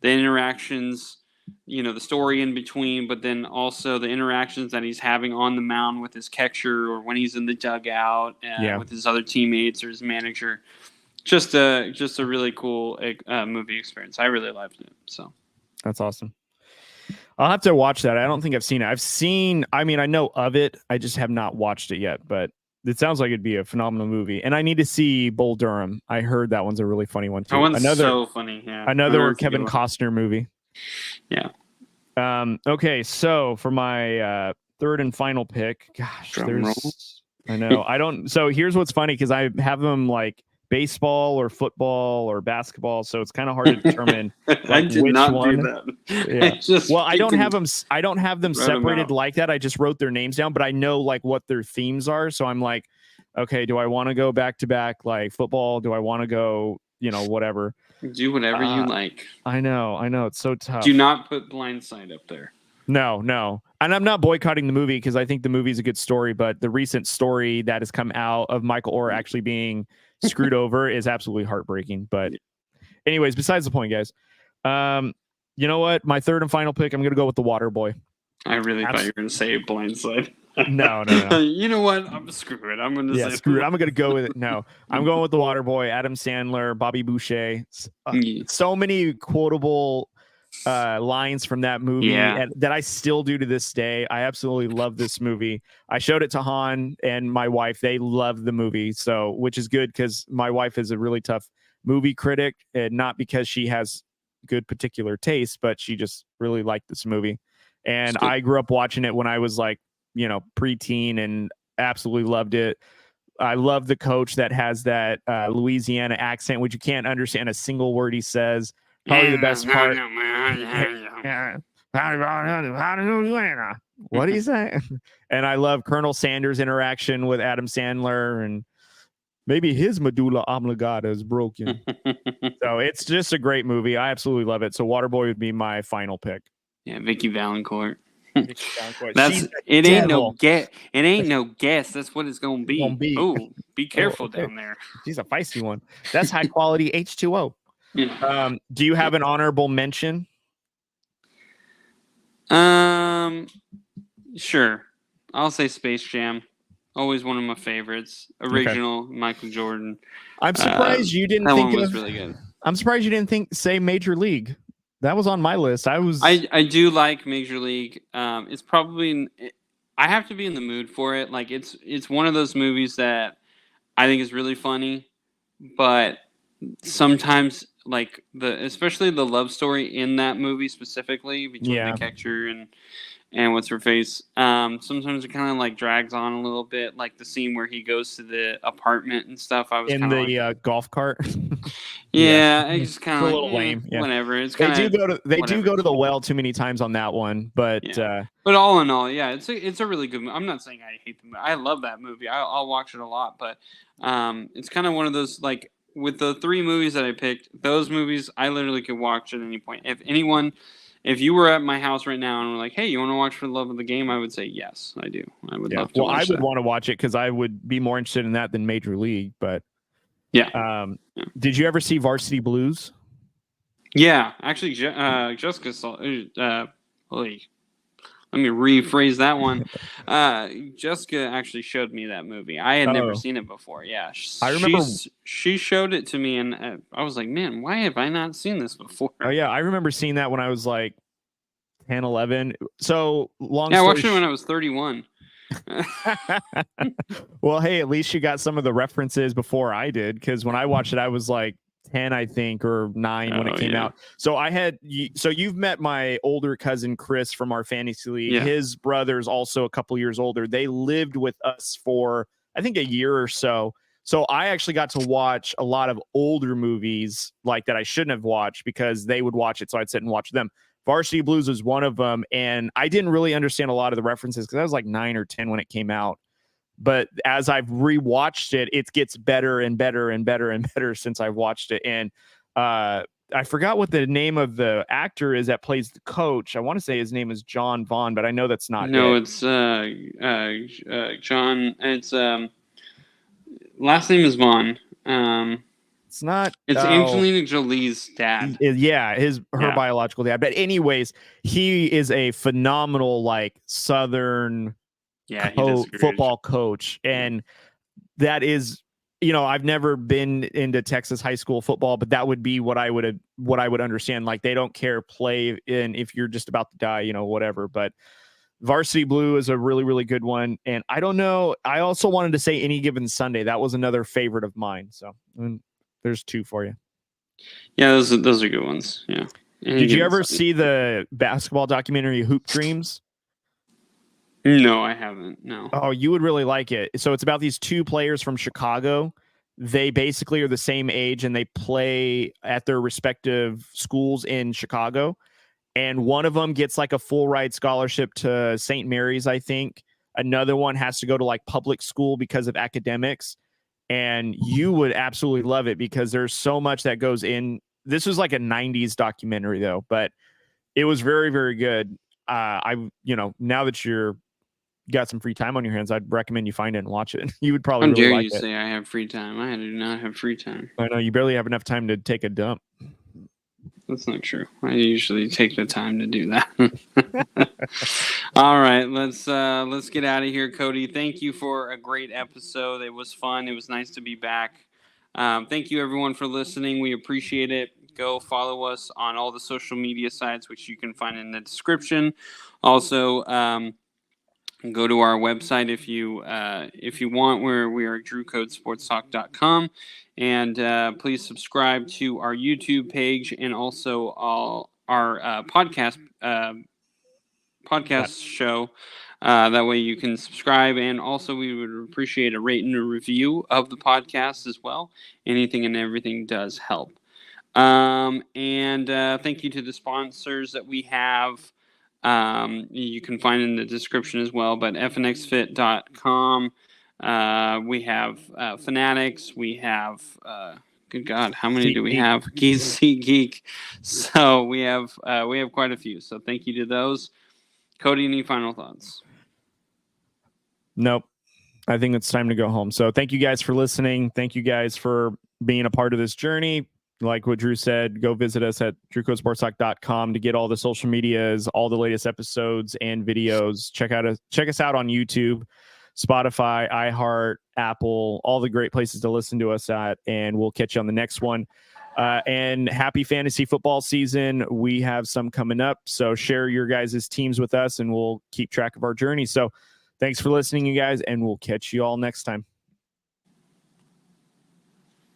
[SPEAKER 1] the interactions, the story in between, but then also the interactions that he's having on the mound with his catcher, or when he's in the dugout with his other teammates or his manager. Just a really cool movie experience. I really loved it. So
[SPEAKER 2] that's awesome. I'll have to watch that. I don't think I've seen it. I know of it. I just have not watched it yet, but it sounds like it'd be a phenomenal movie. And I need to see Bull Durham. I heard that one's a really funny one too.
[SPEAKER 1] That one's so funny. Yeah.
[SPEAKER 2] Another Kevin Costner movie.
[SPEAKER 1] Yeah.
[SPEAKER 2] Okay. So for my third and final pick, gosh, I know. So here's what's funny, because I have them like baseball or football or basketball, so it's kind of hard to determine
[SPEAKER 1] I did
[SPEAKER 2] which
[SPEAKER 1] not
[SPEAKER 2] one.
[SPEAKER 1] do that.
[SPEAKER 2] I don't have them separated like that. I just wrote their names down, but I know like what their themes are. So I'm like, okay, do I want to go back to back like football? Do I want to go, whatever?
[SPEAKER 1] Do whatever you like.
[SPEAKER 2] I know. It's so tough.
[SPEAKER 1] Do not put Blindside up there.
[SPEAKER 2] No. And I'm not boycotting the movie because I think the movie's a good story, but the recent story that has come out of Michael Orr actually being screwed over is absolutely heartbreaking. But anyways, besides the point, guys. You know what? My third and final pick, I'm going to go with The Water Boy.
[SPEAKER 1] I really thought you were going to say Blindside.
[SPEAKER 2] No.
[SPEAKER 1] You know what? I'm screw it. I'm going to say
[SPEAKER 2] screw it. I'm going to go with it. No, I'm going with The Water Boy. Adam Sandler, Bobby Boucher. So many quotable lines from that movie that I still do to this day. I absolutely love this movie. I showed it to Han and my wife. They love the movie, which is good because my wife is a really tough movie critic, and not because she has good particular taste, but she just really liked this movie. And I grew up watching it when I was like, preteen, and absolutely loved it. I love the coach that has that Louisiana accent, which you can't understand a single word he says. Probably the best part. What do you say? And I love Colonel Sanders' interaction with Adam Sandler, and maybe his medulla oblongata is broken. So it's just a great movie. I absolutely love it. So Waterboy would be my final pick.
[SPEAKER 1] Yeah, Vicky Valancourt. It ain't no guess. That's what it's gonna be. Oh, be careful down there.
[SPEAKER 2] She's a feisty one. That's high quality H2O. Yeah. Do you have an honorable mention?
[SPEAKER 1] Sure. I'll say Space Jam. Always one of my favorites. Original Michael Jordan.
[SPEAKER 2] I'm surprised you didn't
[SPEAKER 1] that
[SPEAKER 2] think
[SPEAKER 1] one was really good.
[SPEAKER 2] I'm surprised you didn't say Major League. That was on my list.
[SPEAKER 1] I do like Major League. It's probably I have to be in the mood for it. Like it's one of those movies that I think is really funny, but sometimes like especially the love story in that movie specifically between the catcher and what's her face. Sometimes it kind of like drags on a little bit, like the scene where he goes to the apartment and stuff. I was
[SPEAKER 2] in
[SPEAKER 1] kind of
[SPEAKER 2] the golf cart.
[SPEAKER 1] yeah, I just kind
[SPEAKER 2] a
[SPEAKER 1] of
[SPEAKER 2] little lame. Yeah.
[SPEAKER 1] Whatever. It's
[SPEAKER 2] They
[SPEAKER 1] kind
[SPEAKER 2] do go to the well too many times on that one, but
[SPEAKER 1] but all in all, yeah, it's a really good movie. I'm not saying I hate the movie. I love that movie. I'll watch it a lot, but it's kind of one of those, like, with the 3 movies that I picked, those movies I literally could watch at any point. If you were at my house right now and were like, "Hey, you want to watch For the Love of the Game?" I would say yes, I do. I would love to.
[SPEAKER 2] Well, I would want to watch it because I would be more interested in that than Major League. But did you ever see Varsity Blues?
[SPEAKER 1] Yeah, actually, Jessica saw. Let me rephrase that one. Jessica actually showed me that movie. I had never seen it before. Yeah,
[SPEAKER 2] I remember
[SPEAKER 1] she showed it to me, and I was like, "Man, why have I not seen this before?"
[SPEAKER 2] Oh yeah, I remember seeing that when I was like 10, 11. So long.
[SPEAKER 1] Yeah, I watched it when I was 31.
[SPEAKER 2] Well, hey, at least you got some of the references before I did, because when I watched it, I was like 10, I think, or 9 when it came out. So you've met my older cousin Chris from our fantasy league.
[SPEAKER 1] Yeah.
[SPEAKER 2] His brother's also a couple years older. They lived with us for, I think, a year or so. So I actually got to watch a lot of older movies like that I shouldn't have watched because they would watch it. So I'd sit and watch them. Varsity Blues was one of them. And I didn't really understand a lot of the references because I was like 9 or 10 when it came out. But as I've rewatched it, it gets better and better and better and better since I've watched it. And I forgot what the name of the actor is that plays the coach. I want to say his name is John Vaughn, but I know that's not.
[SPEAKER 1] No, it's John. It's last name is Vaughn.
[SPEAKER 2] It's not.
[SPEAKER 1] It's Angelina Jolie's dad.
[SPEAKER 2] Yeah, her biological dad. But anyways, he is a phenomenal, like, Southern football coach, and that is, I've never been into Texas high school football, but that would be what I would understand. Like, they don't care, play in if you're just about to die, whatever. But Varsity Blue is a really, really good one. And I don't know, I also wanted to say Any Given Sunday. That was another favorite of mine. So there's 2 for you.
[SPEAKER 1] Yeah, those are good ones. Yeah.
[SPEAKER 2] Did you ever see the basketball documentary Hoop Dreams?
[SPEAKER 1] No, I haven't. No.
[SPEAKER 2] Oh, you would really like it. So it's about these 2 players from Chicago. They basically are the same age and they play at their respective schools in Chicago. And one of them gets like a full ride scholarship to St. Mary's, I think. Another one has to go to like public school because of academics. And you would absolutely love it because there's so much that goes in. This was like a 90s documentary though, but it was very, very good. Now that you're got some free time on your hands, I'd recommend you find it and watch it. You would probably really like it.
[SPEAKER 1] How dare you say I have free time? I do not have free time.
[SPEAKER 2] I know you barely have enough time to take a dump.
[SPEAKER 1] That's not true. I usually take the time to do that. All right, let's get out of here, Cody. Thank you for a great episode. It was fun. It was nice to be back. Thank you, everyone, for listening. We appreciate it. Go follow us on all the social media sites, which you can find in the description. Also, go to our website if you want, where we are at drewcodesportstalk.com. And please subscribe to our YouTube page and also all our podcast show. That way you can subscribe. And also we would appreciate a rate and a review of the podcast as well. Anything and everything does help. And thank you to the sponsors that we have. You can find in the description as well, but fnxfit.com. We have Fanatics. We have, good God, how many do we have? Geek. So we have quite a few. So thank you to those. Cody, any final thoughts?
[SPEAKER 2] Nope. I think it's time to go home. So thank you guys for listening. Thank you guys for being a part of this journey. Like what Drew said, go visit us at drewcodesportstalk.com to get all the social medias, all the latest episodes and videos. Check us out on YouTube, Spotify, iHeart, Apple, all the great places to listen to us at, and we'll catch you on the next one. And happy fantasy football season. We have some coming up, so share your guys' teams with us, and we'll keep track of our journey. So thanks for listening, you guys, and we'll catch you all next time.